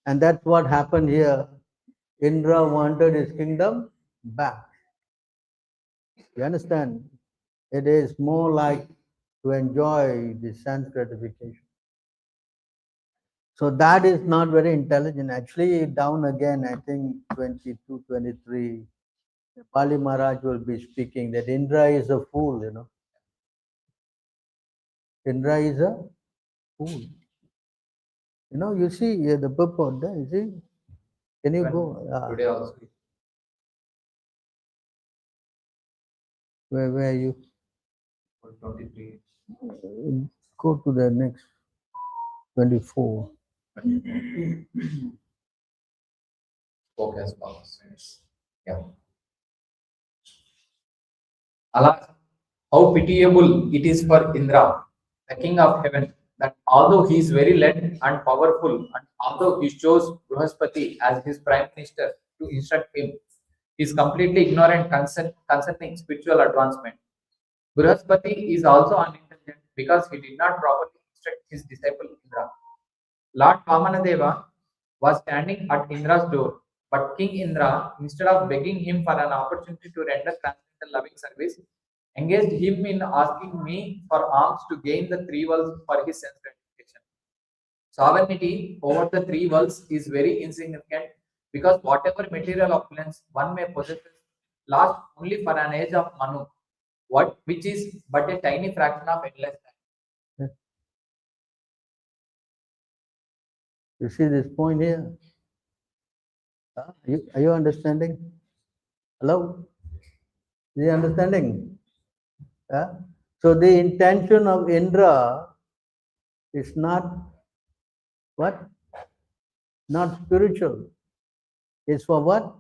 And that's what happened here. Indra wanted his kingdom back. You understand? It is more like to enjoy the sense gratification. So that is not very intelligent. Actually, down again, I think 22, 23, Pali Maharaj will be speaking that Indra is a fool, you know. Indra is a fool. You know, you see the purport there, you see? Can you Even go? Today also. Where are you? 23. Go to the next 24. Spoke as follows. Yeah. Alas, how pitiable it is for Indra, the king of heaven, that although he is very learned and powerful, and although he chose Bruhaspati as his prime minister to instruct him, he is completely ignorant concerning spiritual advancement. Bruhaspati is also unintelligent because he did not properly instruct his disciple Indra. Lord Vamanadeva was standing at Indra's door, but King Indra, instead of begging him for an opportunity to render transcendental loving service, engaged him in asking me for alms to gain the three worlds for his sense gratification. Sovereignty over the three worlds is very insignificant because whatever material opulence one may possess lasts only for an age of Manu, which is but a tiny fraction of endless time. You see this point here? Are you understanding? Hello? Is he understanding? So the intention of Indra is not what? Not spiritual. It's for what?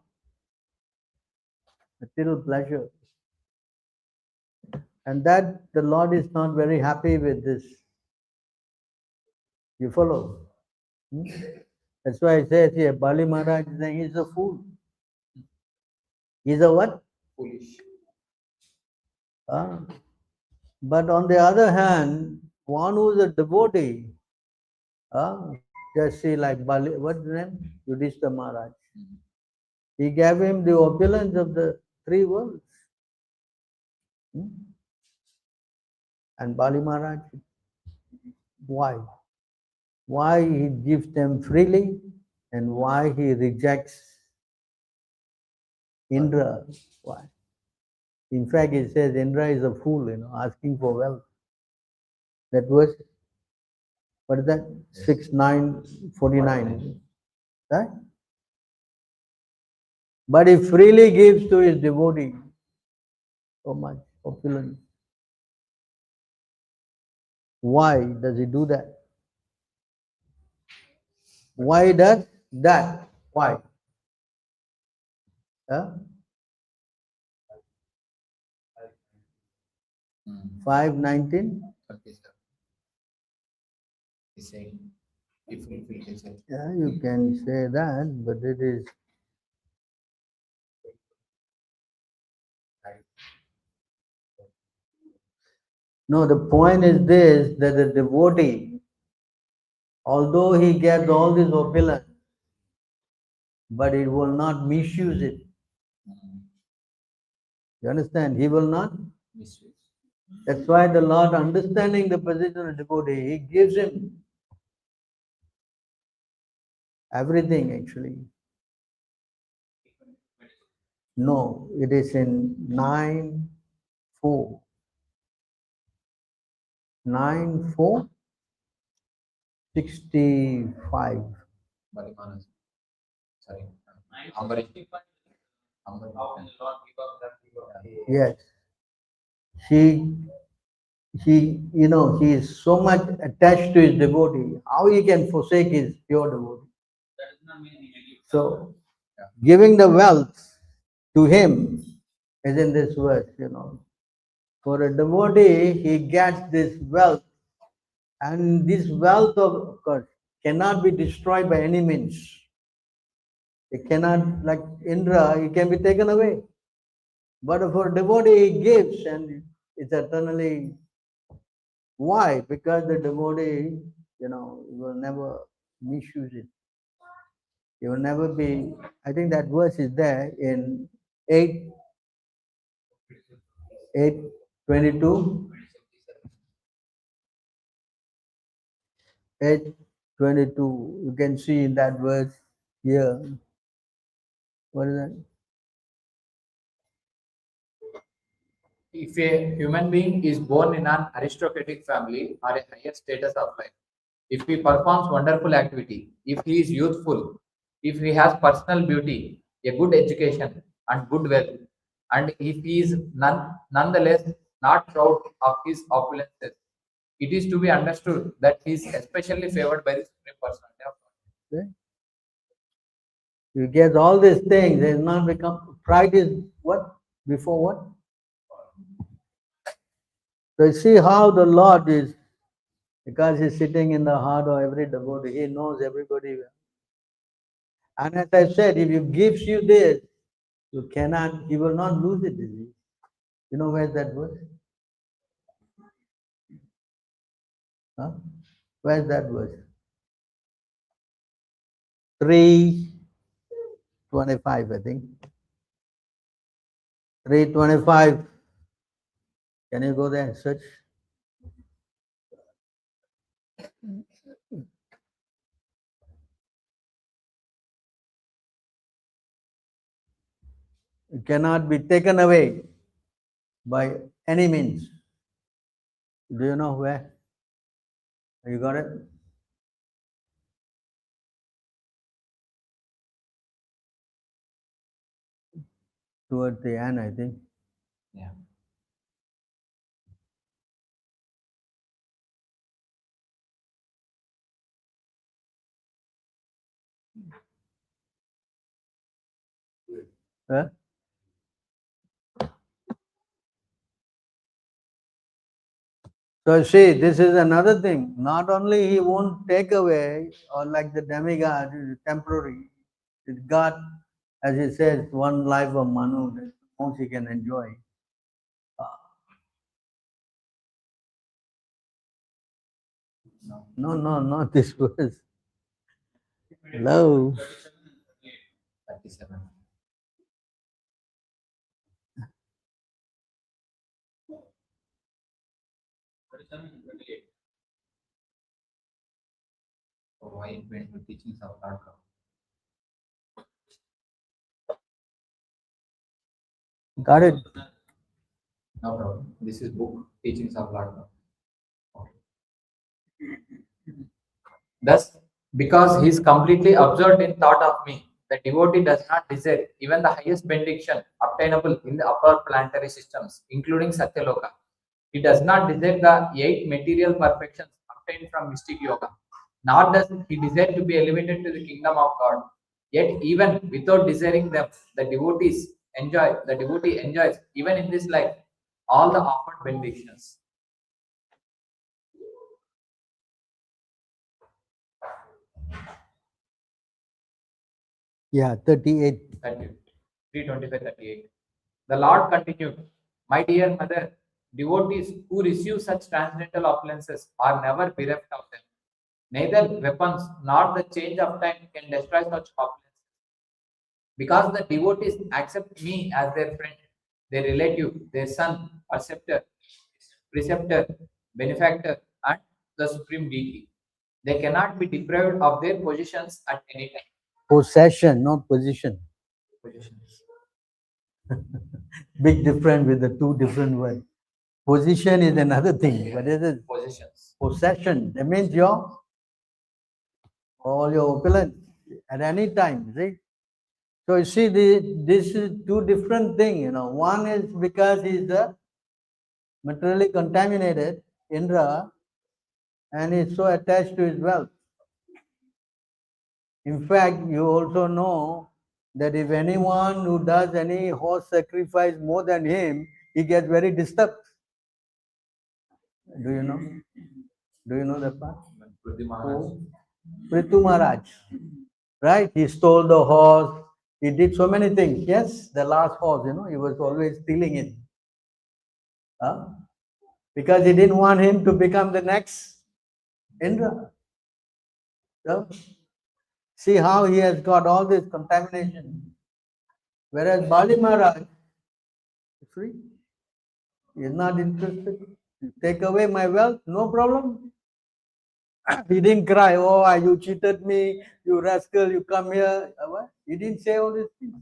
Material pleasure. And that the Lord is not very happy with this. You follow? That's why I say here, Bali Maharaj is saying he's a fool. He's a what? Foolish. But on the other hand, one who is a devotee, just see like Bali, what's his name? Yudhishthira Maharaj. He gave him the opulence of the three worlds. And Bali Maharaj, why? Why he gives them freely and why he rejects Indra? Why? In fact, he says Indra is a fool, you know, asking for wealth. That was, what is that? 6:9:49. Right? But he freely gives to his devotee so much opulence. Why does he do that? Why does that? Why? 5:19. Okay, sir. He's saying, if we feel desire. Yeah, you can say that, but it is No, the point is this, that the devotee, although he gets all this opulence, but he will not misuse it. You understand? He will not. Misuse. That's why the Lord, understanding the position of the devotee, he gives him everything actually. No, it is in 9:4. 9:4:65. Balimanas. Sorry. Ambarish. Yes. He, you know, he is so much attached to his devotee. How he can forsake his pure devotee? So, giving the wealth to him is in this verse, you know. For a devotee, he gets this wealth, and this wealth of course cannot be destroyed by any means. It cannot, like Indra, it can be taken away. But for a devotee, he gives, and it's eternally. Why? Because the devotee, you know, will never misuse it. He will never be. I think that verse is there in 8:22. 8:22. You can see in that verse here. What is that? If a human being is born in an aristocratic family or a higher status of life, if he performs wonderful activity, if he is youthful, if he has personal beauty, a good education, and good wealth, and if he is nonetheless not proud of his opulences, it is to be understood that he is especially favored by the Supreme Personality of God. Okay? You get all these things, it has not become pride is what? Before what? So you see how the Lord is, because he's sitting in the heart of every devotee, he knows everybody well. And as I said, if he gives you this, you cannot, he will not lose it. You know where's that verse? Huh? Where's that verse? 3:25, I think. 3:25. Can you go there and search? It cannot be taken away by any means. Do you know where? You got it? Towards the end, I think. Yeah. Huh? So see, this is another thing. Not only he won't take away, or like the demigod, it is temporary. It's God, as he says, one life of Manu, that most he can enjoy. No, not this verse. Hello. 37. So why it went to teachings of Lord Prabhu? Got it? No problem. This is book teachings of Lord Prabhu. Thus, because he is completely absorbed in thought of me, the devotee does not desire even the highest benediction obtainable in the upper planetary systems, including Satyaloka. He does not desire the 8 material perfections obtained from mystic yoga, nor does he desire to be elevated to the kingdom of God. Yet, even without desiring them, the devotee enjoys, even in this life, all the offered benedictions. Yeah, 38. 38. 325:38. The Lord continued, My dear mother, Devotees who receive such transcendental opulences are never bereft of them. Neither weapons nor the change of time can destroy such opulences. Because the devotees accept me as their friend, their relative, their son, preceptor, benefactor, and the supreme deity. They cannot be deprived of their positions at any time. Possession, not position. Positions. Big difference with the two different words. Position is another thing. What is it? Positions. Possession. That means all your opulence at any time. See? So you see, this is two different things. One is because he's the materially contaminated, Indra, and he's so attached to his wealth. In fact, you also know that if anyone who does any horse sacrifice more than him, he gets very disturbed. Do you know? Do you know that part? Prithu Maharaj. Right? He stole the horse. He did so many things. Yes, the last horse, he was always stealing it. Huh? Because he didn't want him to become the next Indra. So, see how he has got all this contamination. Whereas Bali Maharaj is free. He is not interested. You take away my wealth, no problem. He didn't cry, oh, you cheated me, you rascal, you come here. What? He didn't say all these things.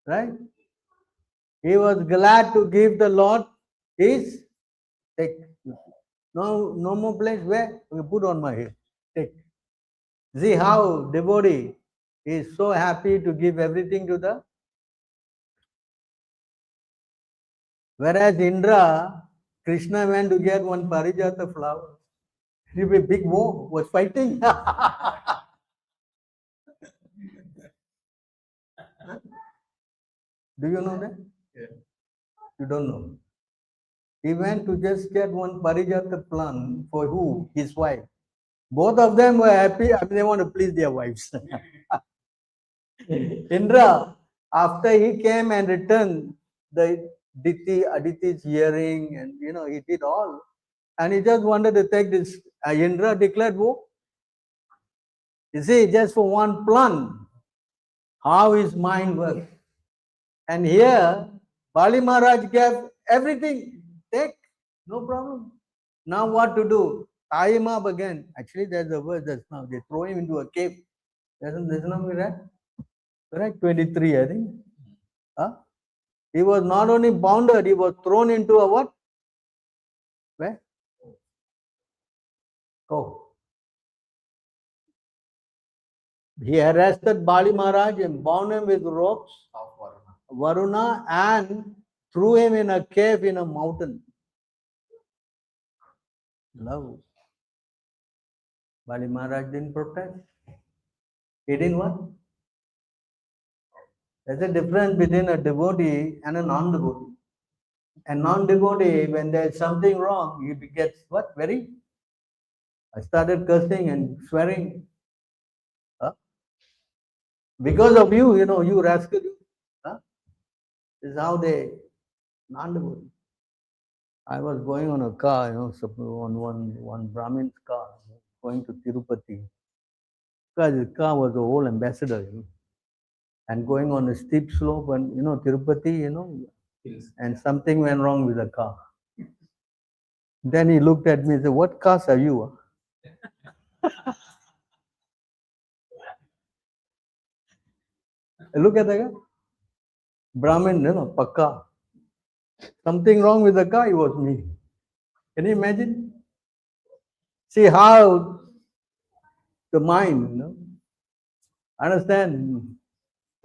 Right? He was glad to give the Lord his take. No more place where we put on my head. Take. See how devotee is so happy to give everything to the. Whereas Indra, Kṛṣṇa went to get one parijata flower. He was a big war, was fighting. Do you know that? Yeah. You don't know. He went to just get one parijata plant for who? His wife. Both of them were happy. They want to please their wives. Indra, after he came and returned the Aditi's hearing, and he did all, and he just wanted to take this. Indra declared war. You see, just for one plant, how his mind works. And here, Bali Maharaj gave everything. Take, no problem. Now what to do? Tie him up again. Actually, there's a word that's now. They throw him into a cave. There's no right? Correct? 23, I think. Huh? He was not only bounded, he was thrown into a what? Where? Oh. He arrested Bali Maharaj and bound him with ropes Of Varuna and threw him in a cave in a mountain. Love. Bali Maharaj didn't protest. He didn't what? There's a difference between a devotee and a non-devotee. A non-devotee, when there's something wrong, he gets what? I started cursing and swearing. Huh? Because of you, you rascal. Huh? This is how they, non-devotee. I was going on a car, on one Brahmin's car, going to Tirupati. Because his car was a whole ambassador, and going on a steep slope, and Tirupati, and something went wrong with the car. Then he looked at me and said, "What caste are you?" Look at the guy. Brahmin, Pakka. Something wrong with the car, it was me. Can you imagine? See how the mind, understand?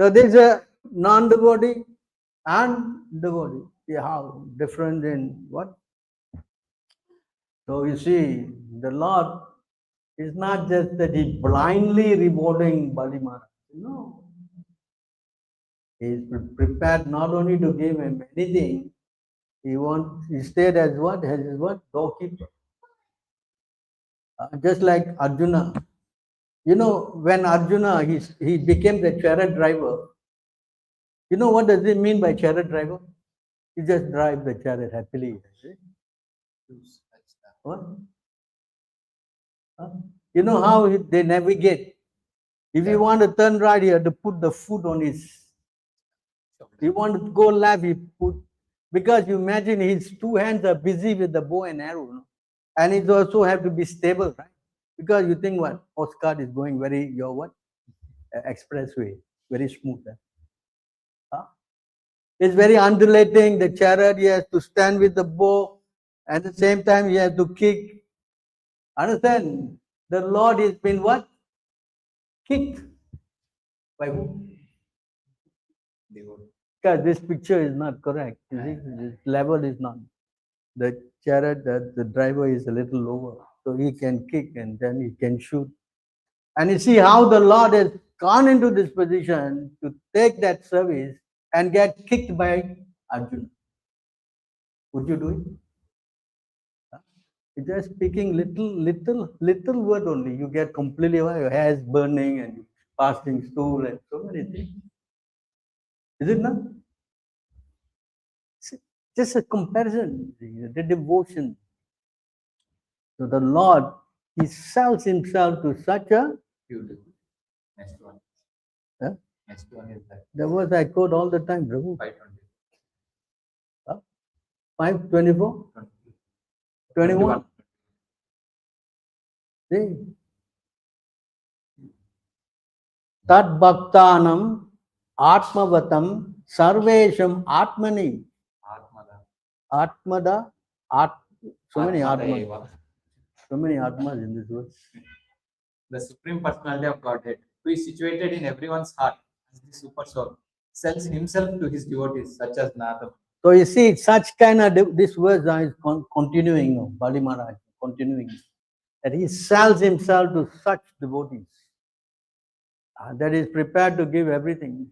So this is a non-devotee and devotee. See how different in what? So you see, the Lord is not just that he blindly rewarding Bali Maharaj. No. He is prepared not only to give him anything, he stayed as what? As his what? Doorkeeper. Just like Arjuna. When Arjuna, he became the chariot driver. What does it mean by chariot driver? You just drive the chariot happily. What? Huh? You know how they navigate? If you want to turn right, you have to put the foot on his. You want to go left, he put, because you imagine his two hands are busy with the bow and arrow, no? And it also have to be stable, right? Because you think what postcard is going very your what expressway, very smooth. Huh? It's very undulating. The chariot, he has to stand with the bow, at the same time he has to kick. Understand? The Lord has been what? Kicked by who? Because this picture is not correct. You see, this level is not. The chariot, the driver is a little lower, so he can kick and then he can shoot. And you see how the Lord has gone into this position to take that service and get kicked by Arjuna. Would you do it? You're just speaking little word only. You get completely, your hair is burning and fasting stool and so many things. Is it not? Just a comparison, the devotion. So the Lord, he sells himself to such a Beautiful. Next one. Huh? Next one is that. The verse I quote all the time, Prabhu. 520. 5:24, 21. See? Tat bhaktanam atmavatam sarvesham atmani. Atmada. Atmada. So many Atmada atmas. eva. So many atmas in this verse. The Supreme Personality of Godhead, who is situated in everyone's heart as the Super Soul, sells himself to his devotees, such as Nadam. So you see, such kind of this verse is continuing, Bali Maharaj, continuing, that he sells himself to such devotees, that is prepared to give everything.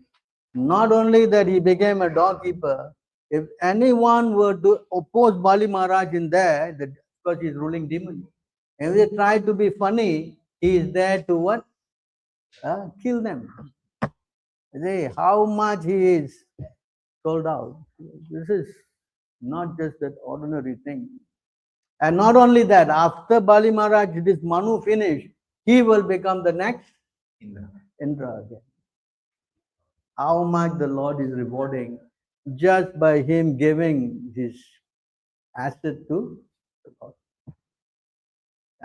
Not only that he became a doorkeeper, if anyone were to oppose Bali Maharaj in there, because he's ruling demon, if they try to be funny, he is there to what? Kill them. See how much he is sold out. This is not just that ordinary thing. And not only that, after Bali Maharaj, this Manu finished, he will become the next Indra again. How much the Lord is rewarding just by him giving his asset to the Lord.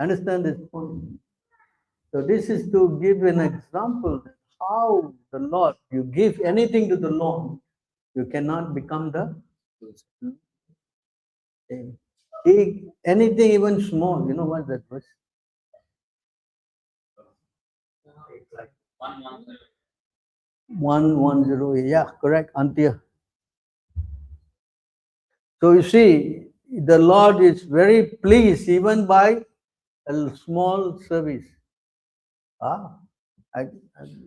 Understand this point? So this is to give an example how the Lord, you give anything to the Lord, you cannot become the anything even small. You know what that was? 110. Yeah, correct. Antya. So you see, the Lord is very pleased even by a small service.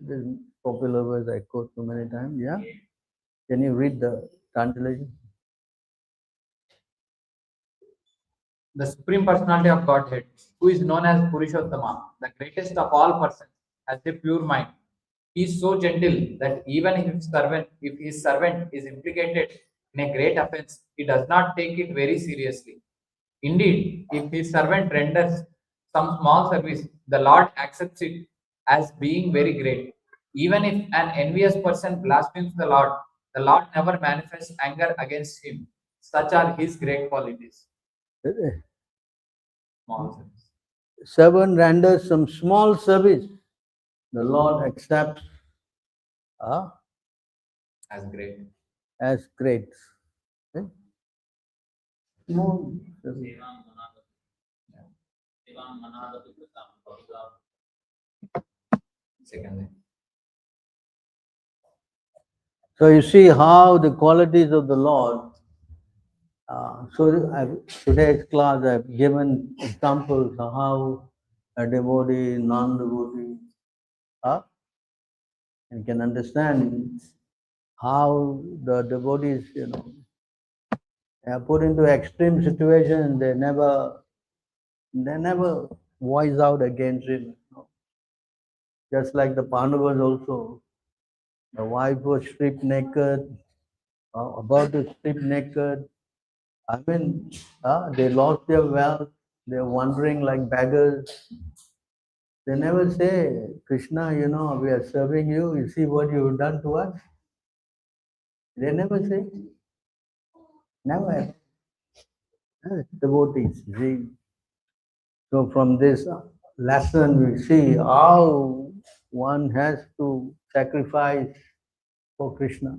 This popular words I quote so many times. Yeah. Can you read the translation? The Supreme Personality of Godhead, who is known as Purushottama, the greatest of all persons, has a pure mind. He is so gentle that even if his servant is implicated in a great offense, he does not take it very seriously. Indeed, if his servant renders some small service, the Lord accepts it as being very great. Even if an envious person blasphemes the Lord never manifests anger against him. Such are his great qualities. Small service. Servant renders some small service, the Lord accepts As great. As great. Okay? Small service. Secondly. So you see how the qualities of the Lord. Today's class I've given examples of how a devotee, non-devotee, you can understand how the devotees, are put into extreme situations. They never voice out against it. Just like the Pandavas also, the wife was stripped naked, about to sleep naked. I mean, they lost their wealth. They're wandering like beggars. They never say, Krishna, we are serving you. You see what you've done to us. They never say. Never. Devotees. See. So from this lesson, we see how one has to sacrifice for Krishna.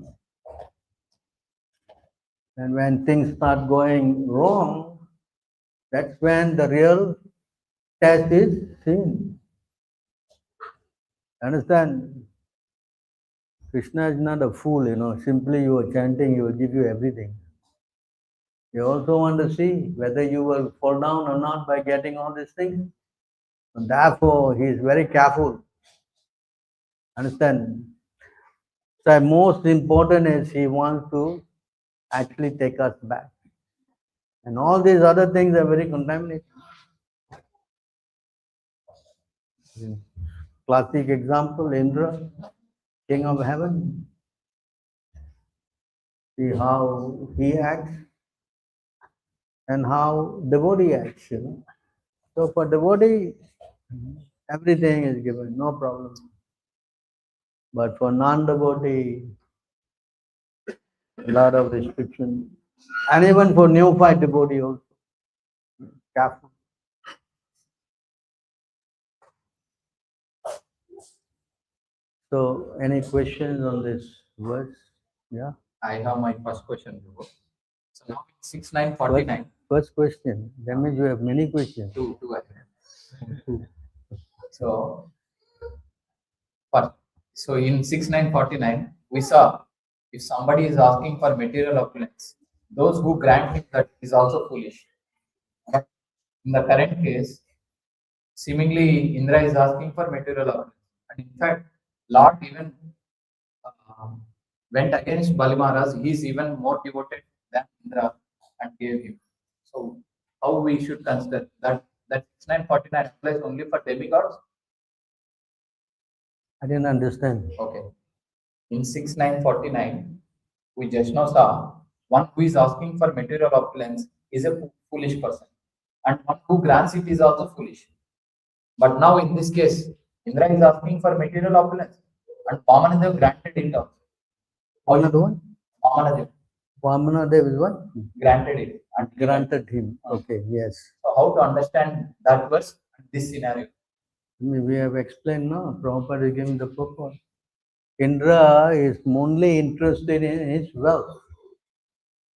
And when things start going wrong, that's when the real test is sin. Understand? Krishna is not a fool, Simply you are chanting, he will give you everything. You also want to see whether you will fall down or not by getting all these things. And therefore, he is very careful. Understand? So most important is he wants to actually take us back. And all these other things are very contaminated. Classic example, Indra, king of heaven. See how he acts and how devotee acts, So for devotee, everything is given, no problem. But for non-devotee, a lot of restriction. And even for neophyte devotee also. Careful. So any questions on this verse? Yeah. I have my first question, Prabhu. So now it's 6949. First question. That means you have many questions. Two, I have. So, so in 6949, we saw if somebody is asking for material opulence, those who grant him that is also foolish. But in the current case, seemingly Indra is asking for material opulence. And in fact, Lord even went against Bali Maharaj. He is even more devoted than Indra and gave him. So, how we should consider that 6949 applies only for demigods? I didn't understand. Okay. In 6949, we just now saw one who is asking for material opulence is a foolish person, and one who grants it is also foolish. But now in this case, Indra is asking for material opulence, and Vamanadev granted it also. Another one? Vamanadev Vamanadev is what? granted it and Granted him. Okay, yes. So how to understand that verse and this scenario? We have explained, no? Prabhupada is giving the purport. Indra is only interested in his wealth.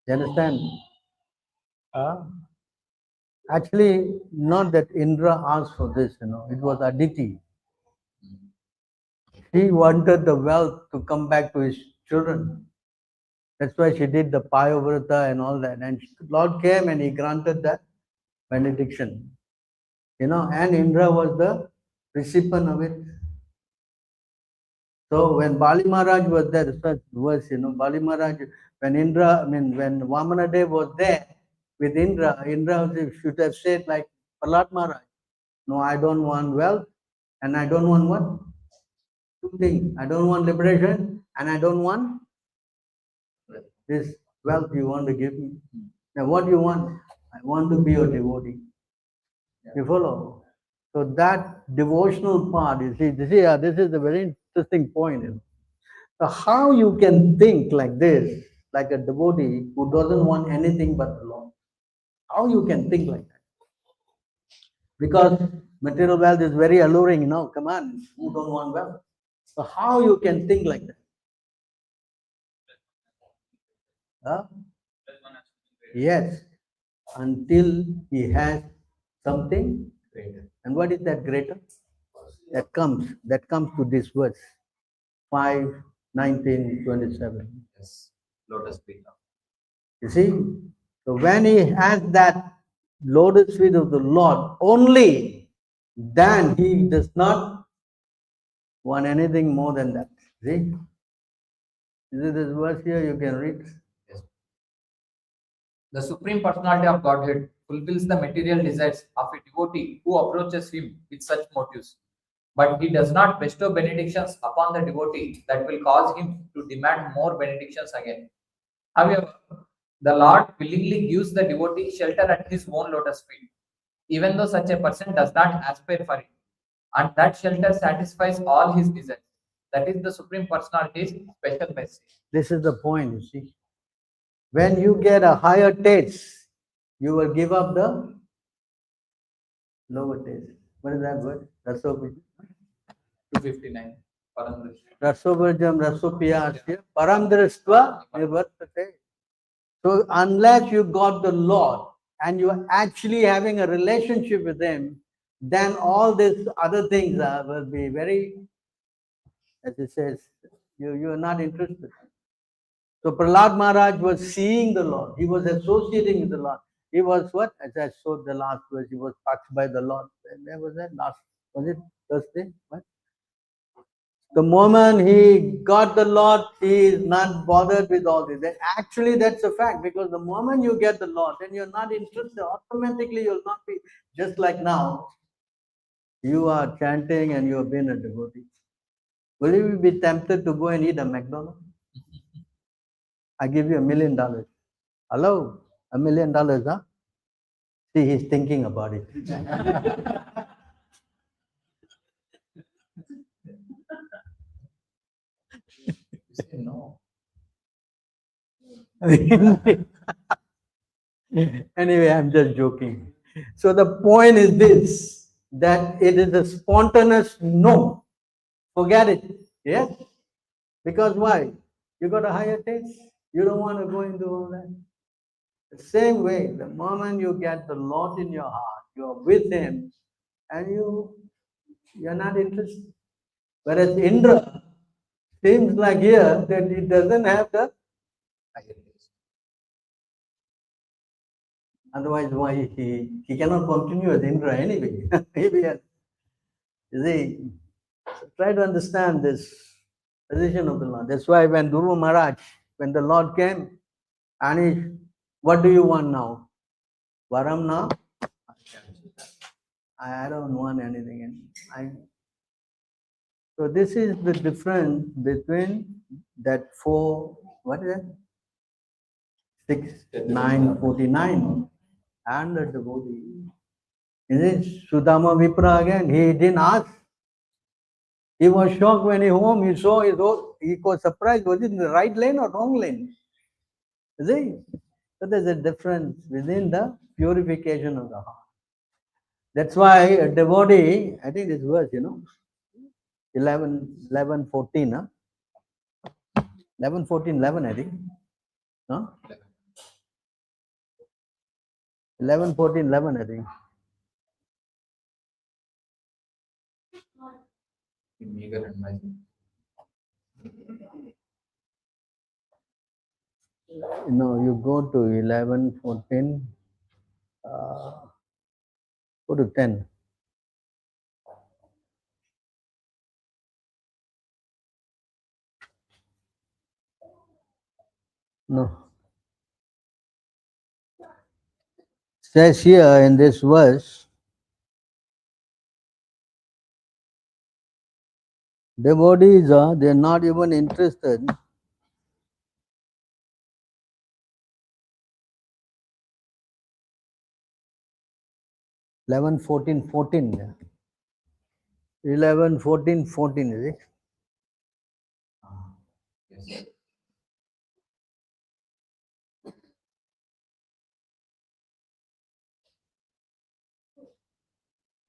You understand? Actually, not that Indra asked for this, it was Aditi. She wanted the wealth to come back to his children. That's why she did the Payavrata and all that. And Lord came and he granted that benediction. And Indra was the recipient of it. So when Bali Maharaj was there, such verse, Bali Maharaj, when Vamanadev was there with Indra, Indra should have said like Prahlad Maharaj, no, I don't want wealth and I don't want what? Two things. I don't want liberation and I don't want this wealth you want to give me. Now what do you want? I want to be your devotee. You follow? So that devotional part, this is a very interesting point. So how you can think like this, like a devotee who doesn't want anything but the Lord? How you can think like that? Because material wealth is very alluring, come on, who don't want wealth? So how you can think like that? Huh? Yes, until he has something greater. And what is that greater? That comes to this verse 5:19-27. Yes, lotus feet. You see, so when he has that lotus feet of the Lord, only then he does not want anything more than that. See? Is it this verse here you can read? Yes. The Supreme Personality of Godhead fulfills the material desires of a devotee who approaches him with such motives. But he does not bestow benedictions upon the devotee that will cause him to demand more benedictions again. However, the Lord willingly gives the devotee shelter at his own lotus feet, even though such a person does not aspire for it, and that shelter satisfies all his desires. That is the Supreme Personality's special message. This is the point, you see. When you get a higher taste, you will give up the lower taste. What is that word? Rasobhajam. 259. Paramdrish. Rasobhajam rasopiyasya paramdristva nivartate. So unless you got the Lord and you are actually having a relationship with Him, then all these other things will be very, as it says, you are not interested. So Prahlad Maharaj was seeing the Lord. He was associating with the Lord. He was what? As I saw the last verse, he was touched by the Lord. Where was that? Was it Thursday? What? The moment he got the Lord, he is not bothered with all this. Actually, that's a fact, because the moment you get the Lord, then you're not interested. Automatically, you'll not be just like now. You are chanting and you have been a devotee. Will you be tempted to go and eat a McDonald's? I give you $1 million. Hello? $1 million, huh? See, he's thinking about it. You say no. Anyway, I'm just joking. So the point is this, that it is a spontaneous no. Forget it. Yes? Because why? You got a higher taste. You don't want to go into all that. The same way, the moment you get the Lord in your heart, you're with Him, and you're not interested. Whereas Indra seems like here that he doesn't have the, otherwise why he cannot continue as Indra anyway. You see, so try to understand this position of the Lord. That's why when Dhruva Maharaj, when the Lord came, and he, what do you want now? Varam now? I don't want anything. So this is the difference between that 4, what is that? 6, 9, 49 and the devotee. Is it Sudama Vipra again? He didn't ask. He was shocked when he home, he saw his whole, he was surprised, was it in the right lane or wrong lane? You see? So there's a difference within the purification of the heart. That's why a devotee, I think this verse, 11, 14, huh? 11, 14, 11, I think. No? 11, 14, 11, I think. Meager and mighty. No, you go to 11, 14, go to 10. No. Says here in this verse, devotees they're not even interested. Eleven, 14, 14. 11, 14, 14, is it? Yes.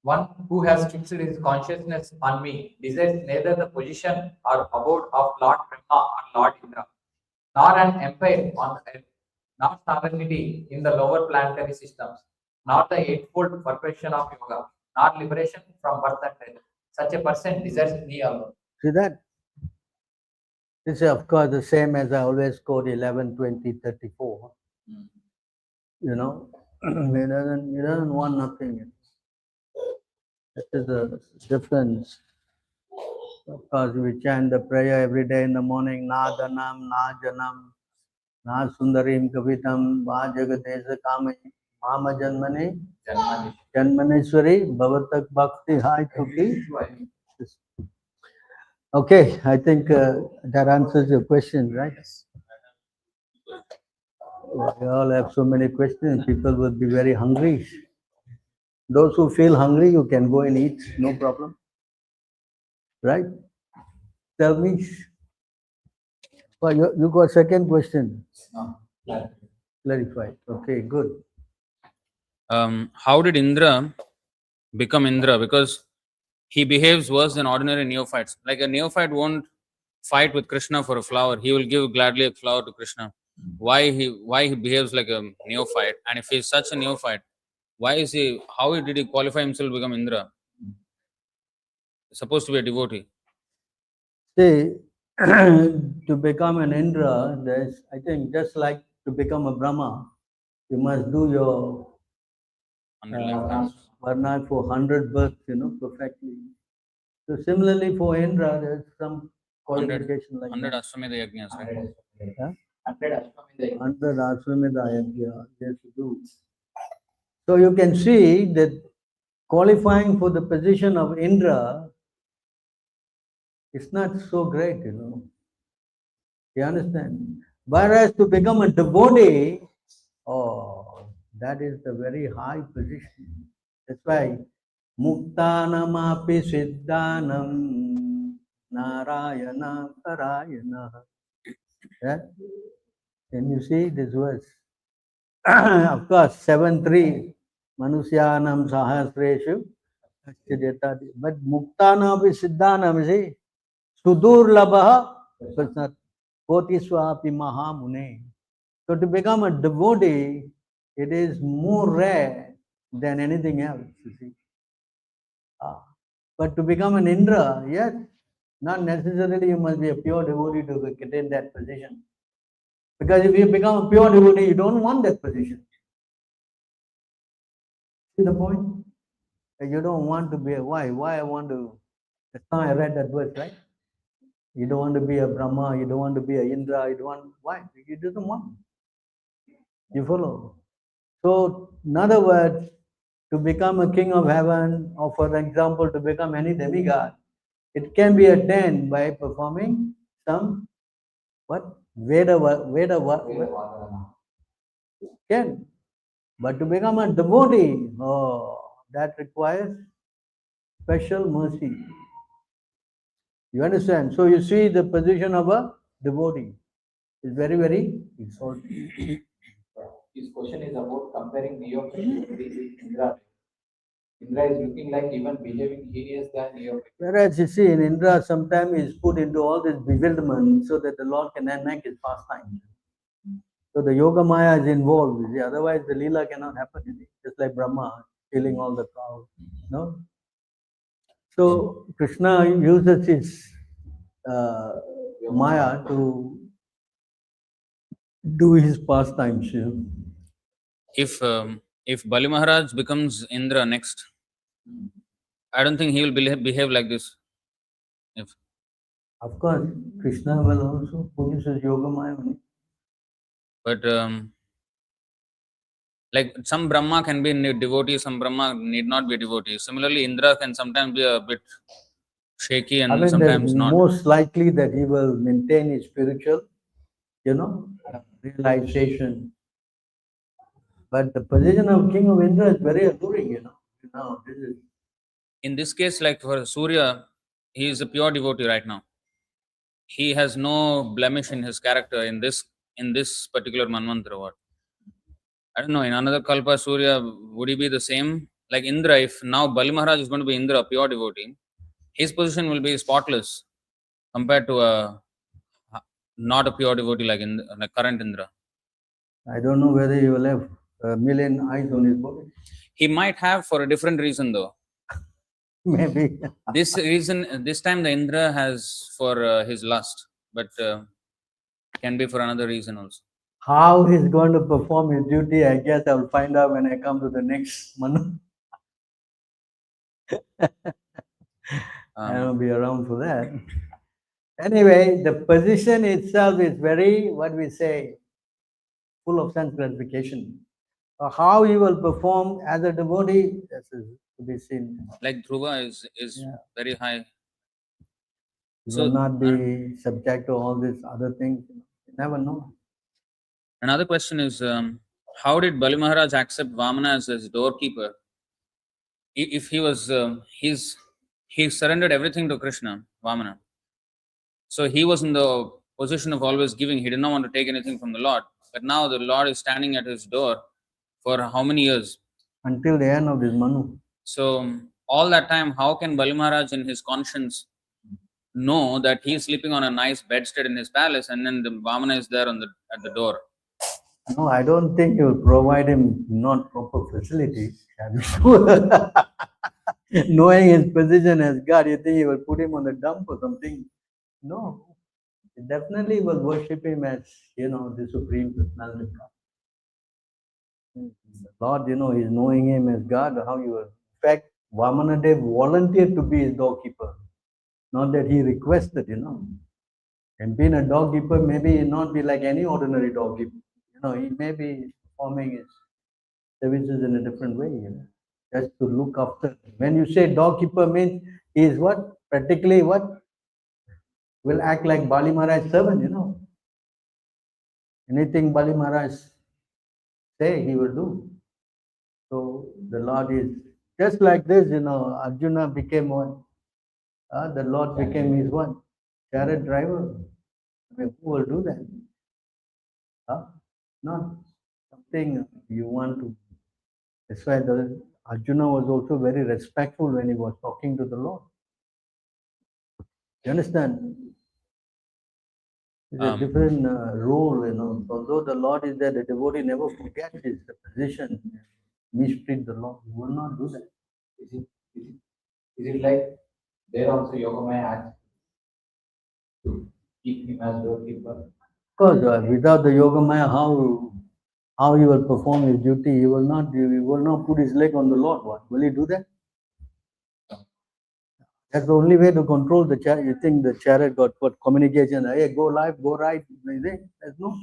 One who has fixed his consciousness on me desires neither the position or abode of Lord Brahma or Lord Indra, nor an empire on earth, nor sovereignty in the lower planetary systems, nor the eightfold perfection of yoga, nor liberation from birth and death. Such a person desires me alone. See that? This is of course the same as I always quote 11, 20, 34. He doesn't want nothing. That is the difference. Of course, we chant the prayer every day in the morning, Na Dhanam, Na Janam, Na Sundarim Kavitam, Va Jagadesa Kame, Mama Janmane, Janmaneswari, Bhavatak Bhakti Hai Tuki. Okay, I think that answers your question, right? We all have so many questions. People will be very hungry. Those who feel hungry, you can go and eat, no problem. Right? Tell me. Well, you got second question. Clarify. Okay, good. How did Indra become Indra? Because he behaves worse than ordinary neophytes. Like a neophyte won't fight with Krishna for a flower. He will give gladly a flower to Krishna. Why he behaves like a neophyte? And if he is such a neophyte, how did he qualify himself to become Indra? Supposed to be a devotee. See, to become an Indra, there's, I think, just like to become a Brahma, you must do your 100 lifetimes. varna for 100 births, perfectly. So similarly for Indra, there's some qualification like 100 that. Ashwamedha yajnas, right? Huh? 100 100 Ashwamedha yajna, they have to do. So you can see that qualifying for the position of Indra is not so great, You understand? Whereas to become a devotee, oh, that is the very high position. That's why Muktanamapi Siddhanam Narayana Parayana. Yeah? Can you see this verse? Of course, 7:3 Manusyanam Sahasreshu. But Muktanapi Siddhanam, see, Sudurlabha Prasnat Kotiswapi Mahamune. So to become a devotee, it is more rare than anything else, you see. But to become an Indra, yes, not necessarily you must be a pure devotee to attain that position. Because if you become a pure devotee, you don't want that position. See the point? You don't want to be a why? Why I want to? That's how I read that verse, right? You don't want to be a Brahma, you don't want to be a Indra, you don't want why? You don't want. You follow? So, in other words, to become a king of heaven, or for example, to become any demigod, it can be attained by performing some what? Veda can. But to become a devotee, oh, that requires special mercy. You understand? So you see the position of a devotee is very, very exalted. His question is about comparing neophyte with Indra. Indra is looking like even behaving heinous than neophyte. Whereas you see in Indra, sometimes is put into all this bewilderment so that the Lord can enact his pastime. So the Yoga Maya is involved, you see, otherwise the Leela cannot happen. Just like Brahma stealing all the cows. No? So Krishna uses his Maya to do his pastimes. If Bali Maharaj becomes Indra next, I don't think he will behave like this. If Of course, Krishna will also produce his Yoga Maya. but like some Brahma can be devotee, some Brahma need not be a devotee. Similarly, Indra can sometimes be a bit shaky and I mean, sometimes not. most likely that he will maintain his spiritual, realization. But the position of King of Indra is very alluring, this is, In this case, like for Surya, he is a pure devotee right now. He has no blemish in his character in this particular Manvantara. What I don't know. In another Kalpa, Surya would he be the same? Like Indra, if now Bali Maharaj is going to be Indra, a pure devotee, his position will be spotless compared to a not a pure devotee like current Indra. I don't know whether he will have a million eyes on his body. He might have for a different reason though. Maybe. This time the Indra has for his lust, but can be for another reason also. How he's going to perform his duty, I guess I will find out when I come to the next month. I won't be around for that. Anyway, the position itself is very, what we say, full of sense gratification. How he will perform as a devotee, this is to be seen. Like Dhruva is very high. He So will not be subject to all these other things. You never know. Another question is, how did Bali Maharaj accept Vamana as his doorkeeper? If he was, he surrendered everything to Krishna, Vamana. So he was in the position of always giving. He did not want to take anything from the Lord. But now the Lord is standing at his door for how many years? Until the end of this Manu. So all that time, how can Bali Maharaj in his conscience know that he is sleeping on a nice bedstead in his palace and then the Vamana is there on at the door? No, I don't think you will provide him not proper facilities. I'm sure. Knowing his position as God, you think he will put him on the dump or something? No. He definitely will worship him as, the Supreme Personality of God. The Lord, he's knowing him as God, how you will. In fact, Vamanadev volunteered to be his doorkeeper. Not that he requested, And being a doorkeeper, maybe he not be like any ordinary doorkeeper. He may be performing his services in a different way, just to look after. When you say doorkeeper means he is what? Practically what? Will act like Bali Maharaj's servant, Anything Bali Maharaj say, he will do. So the Lord is just like this, Arjuna became one. The Lord became his one. Chariot driver. I mean, who will do that? Not something you want to. That's why Arjuna was also very respectful when he was talking to the Lord. You understand? It's a different role, Although the Lord is there, the devotee never forgets his position. Mistreat the Lord. He will not do that. Is it like there also Yogamaya had to keep him as doorkeeper? Because without the Yogamaya, how he will perform his duty? He will not put his leg on the Lord. What will he do that? That's the only way to control the chariot. You think the chariot got what communication? Hey, go left, go right. There's no.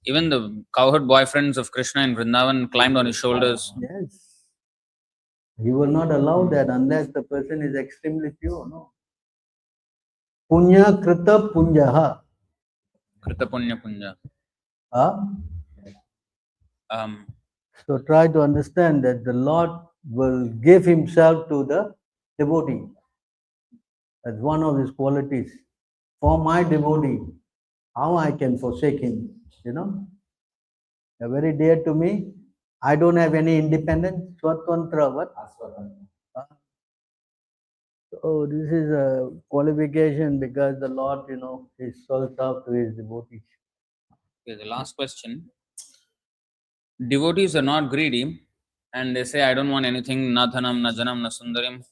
Even the cowherd boyfriends of Krishna in Vrindavan climbed on his shoulders. Yes. He will not allow that unless the person is extremely pure. No. Punya krita punjaha. Krita punya punya. So try to understand that the Lord will give himself to the devotee. That's one of his qualities. For my devotee, how I can forsake him, They're very dear to me. I don't have any independence. Swatantra, what? So this is a qualification because the Lord, is sold out to his devotees. Okay, the last question. Devotees are not greedy and they say, I don't want anything, na dhanam, na janam, na sundarim.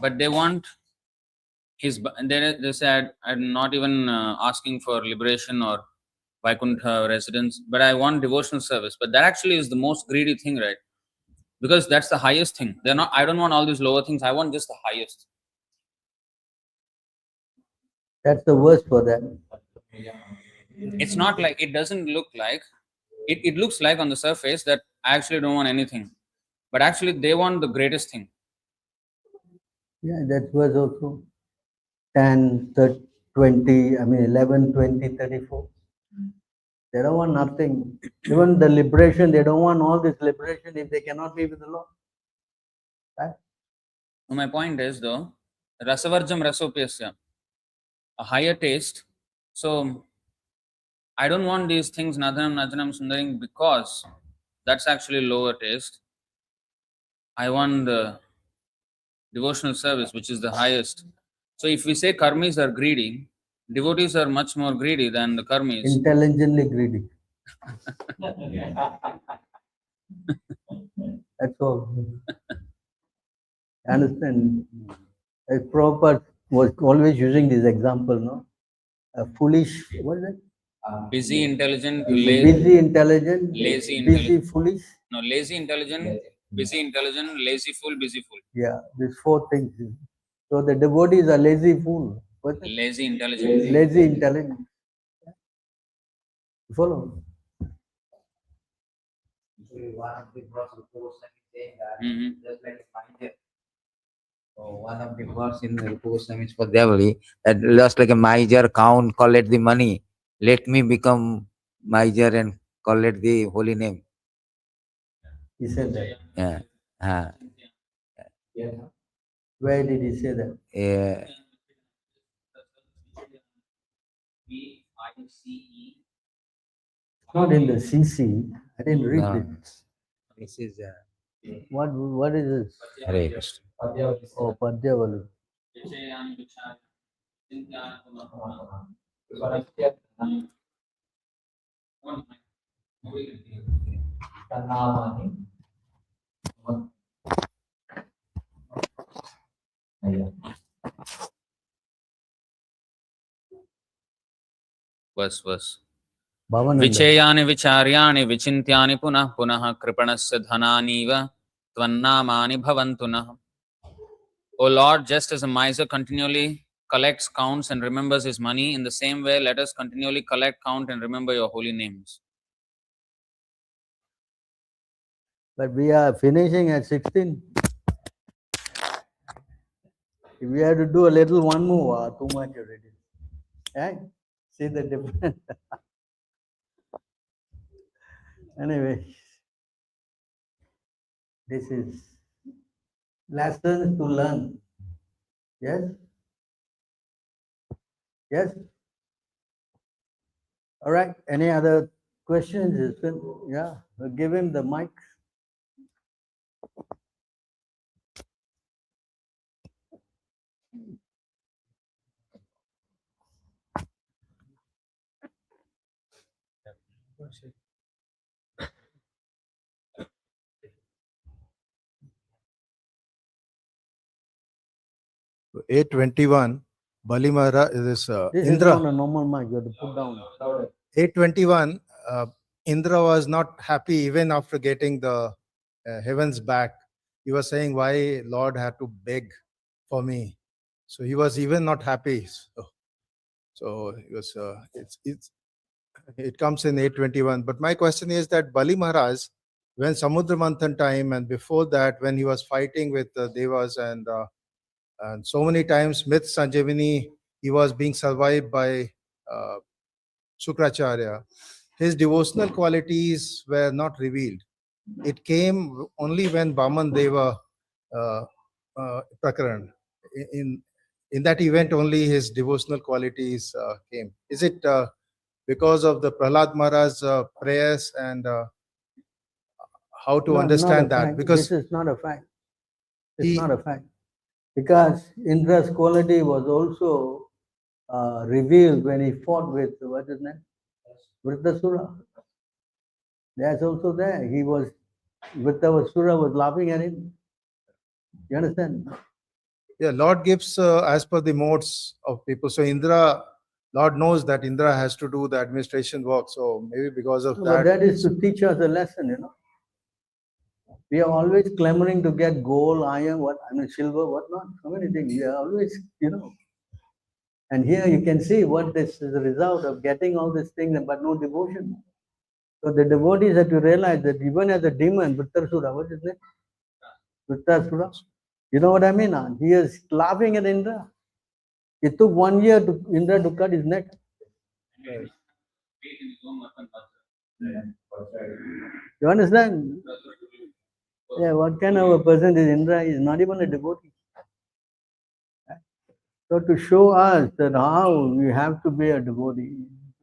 But they want they say, I'm not even asking for liberation or Vaikuntha residence, but I want devotional service. But that actually is the most greedy thing, right? Because that's the highest thing. I don't want all these lower things. I want just the highest. That's the worst for them. It's not like, it doesn't look like, it looks like on the surface that I actually don't want anything. But actually they want the greatest thing. Yeah, that was also 10, 30, 20, 11, 20, 34. They don't want nothing. Even the liberation, they don't want all this liberation if they cannot be with the Lord. Right? My point is though, rasavarjam rasopyasya, a higher taste. So I don't want these things, nadhanam, najanam, sundarim, because that's actually lower taste. I want the devotional service, which is the highest. So if we say karmis are greedy, devotees are much more greedy than the karmis. Intelligently greedy. That's all. Understand? As Prabhupada was always using this example, no? A foolish, what is it? Busy, intelligent, Busy, intelligent, lazy, busy, foolish. No, lazy, intelligent, busy, intelligent, lazy, fool, busy, fool. Yeah, these four things. So the devotees are lazy fool. What's it? Lazy, intelligent. Lazy, intelligent. You follow? One of the verse of saying that just like a miser. So one of the verse in the Gopāl is for Devali that just like a miser count collect the money. Let me become miser and collect the holy name. He said that. Yeah. Ah. Where did he say that? Yeah. Not in the CC. I didn't read No. it. This is What is this? Hare Krishna. Oh, Padhyavalu. verse. Bhavananda. Vichayani vicharyani vichintyani punah punah kripanasya dhananiva tvannamani bhavantunah. O Lord, just as a miser continually collects, counts, and remembers his money, in the same way, let us continually collect, count, and remember your holy names. But we are finishing at 16. If we have to do a little one more, too much already. Right? See the difference. Anyway, this is lessons to learn. Yes? Yes? All right. Any other questions? Yeah, we'll give him the mic. So 821, Bali Maharaj, This is Indra. not a normal mic. You have to put down. 821, Indra was not happy even after getting the heavens back. He was saying, why Lord had to beg for me? So he was even not happy. So he was, it comes in 821. But my question is that Bali Maharaj, when Samudra Manthan time and before that, when he was fighting with the Devas and so many times myth Sanjivani, he was being survived by Shukracharya. His devotional qualities were not revealed. It came only when Vaman Deva Prakaran. In that event, only his devotional qualities came. Is it because of the Prahlad Maharaj's prayers and how to No, understand not a that? fact. Because This is not a fact. It's he, not a fact. Because Indra's quality was also revealed when he fought with, what is his name? Vritasura. That's also there. He was, Vritasura was laughing at him. You understand? yeah, Lord gives as per the modes of people. So Indra, Lord knows that Indra has to do the administration work. So maybe because of But that is to teach us a lesson, you know. We are always clamoring to get gold, iron, silver, whatnot, so many things. We are always, you know. And here you can see what this is the result of getting all these things but no devotion. So the devotees have to realize that even as a demon, Vrittasura, what is it? Vrittasura. You know what I mean? He is laughing at Indra. It took 1 year to Indra to cut his neck. You understand? Yeah, what kind of a person is Indra? He is not even a devotee. So to show us that how we have to be a devotee.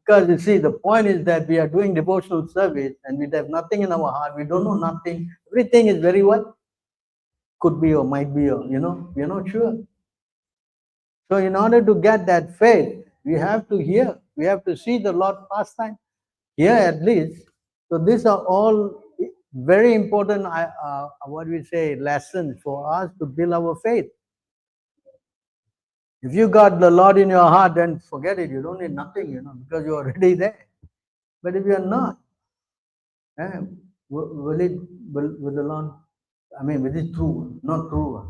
Because you see, the point is that we are doing devotional service and we have nothing in our heart. We don't know nothing. Everything is very what? Could be or might be, or, you know, we are not sure. So in order to get that faith, we have to hear. We have to see the Lord pastime. Here at least. So these are all very important, what we say, lessons for us to build our faith. If you got the Lord in your heart, then forget it. You don't need nothing, you know, because you're already there. But if you're not, will the Lord, will it true? Not true.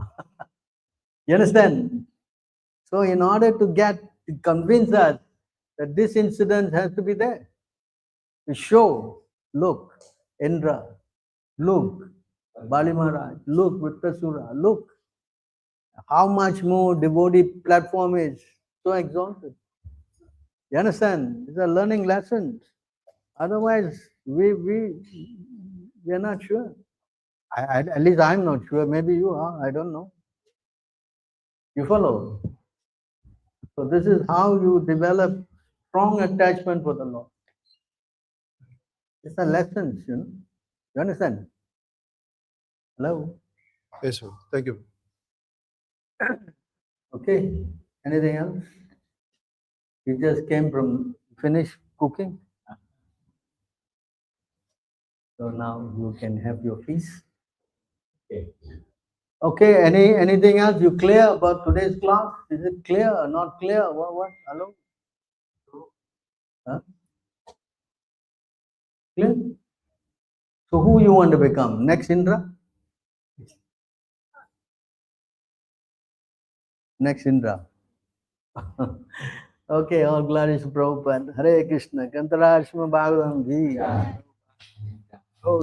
You understand? So in order to convince us that this incident has to be there, to show, look, Indra, look, Bali Maharaj, look, Vittasura, look, how much more devotee platform is so exalted. You understand? These are learning lessons. Otherwise, we are not sure. At least I'm not sure. Maybe you are. I don't know. You follow? So this is how you develop strong attachment for the Lord. It's a lesson, you know. You understand? Hello? Yes, sir. Thank you. Okay. Anything else? You just came from finished cooking? So now you can have your feast. Okay. Okay, anything else? You clear about today's class? Is it clear or not clear? What? Hello? Huh? Clear? So who you want to become? Next Indra? Next Indra. Okay, all glories to Prabhupada. Hare Krishna. Kantarashma Bhagavatam Ji. Oh.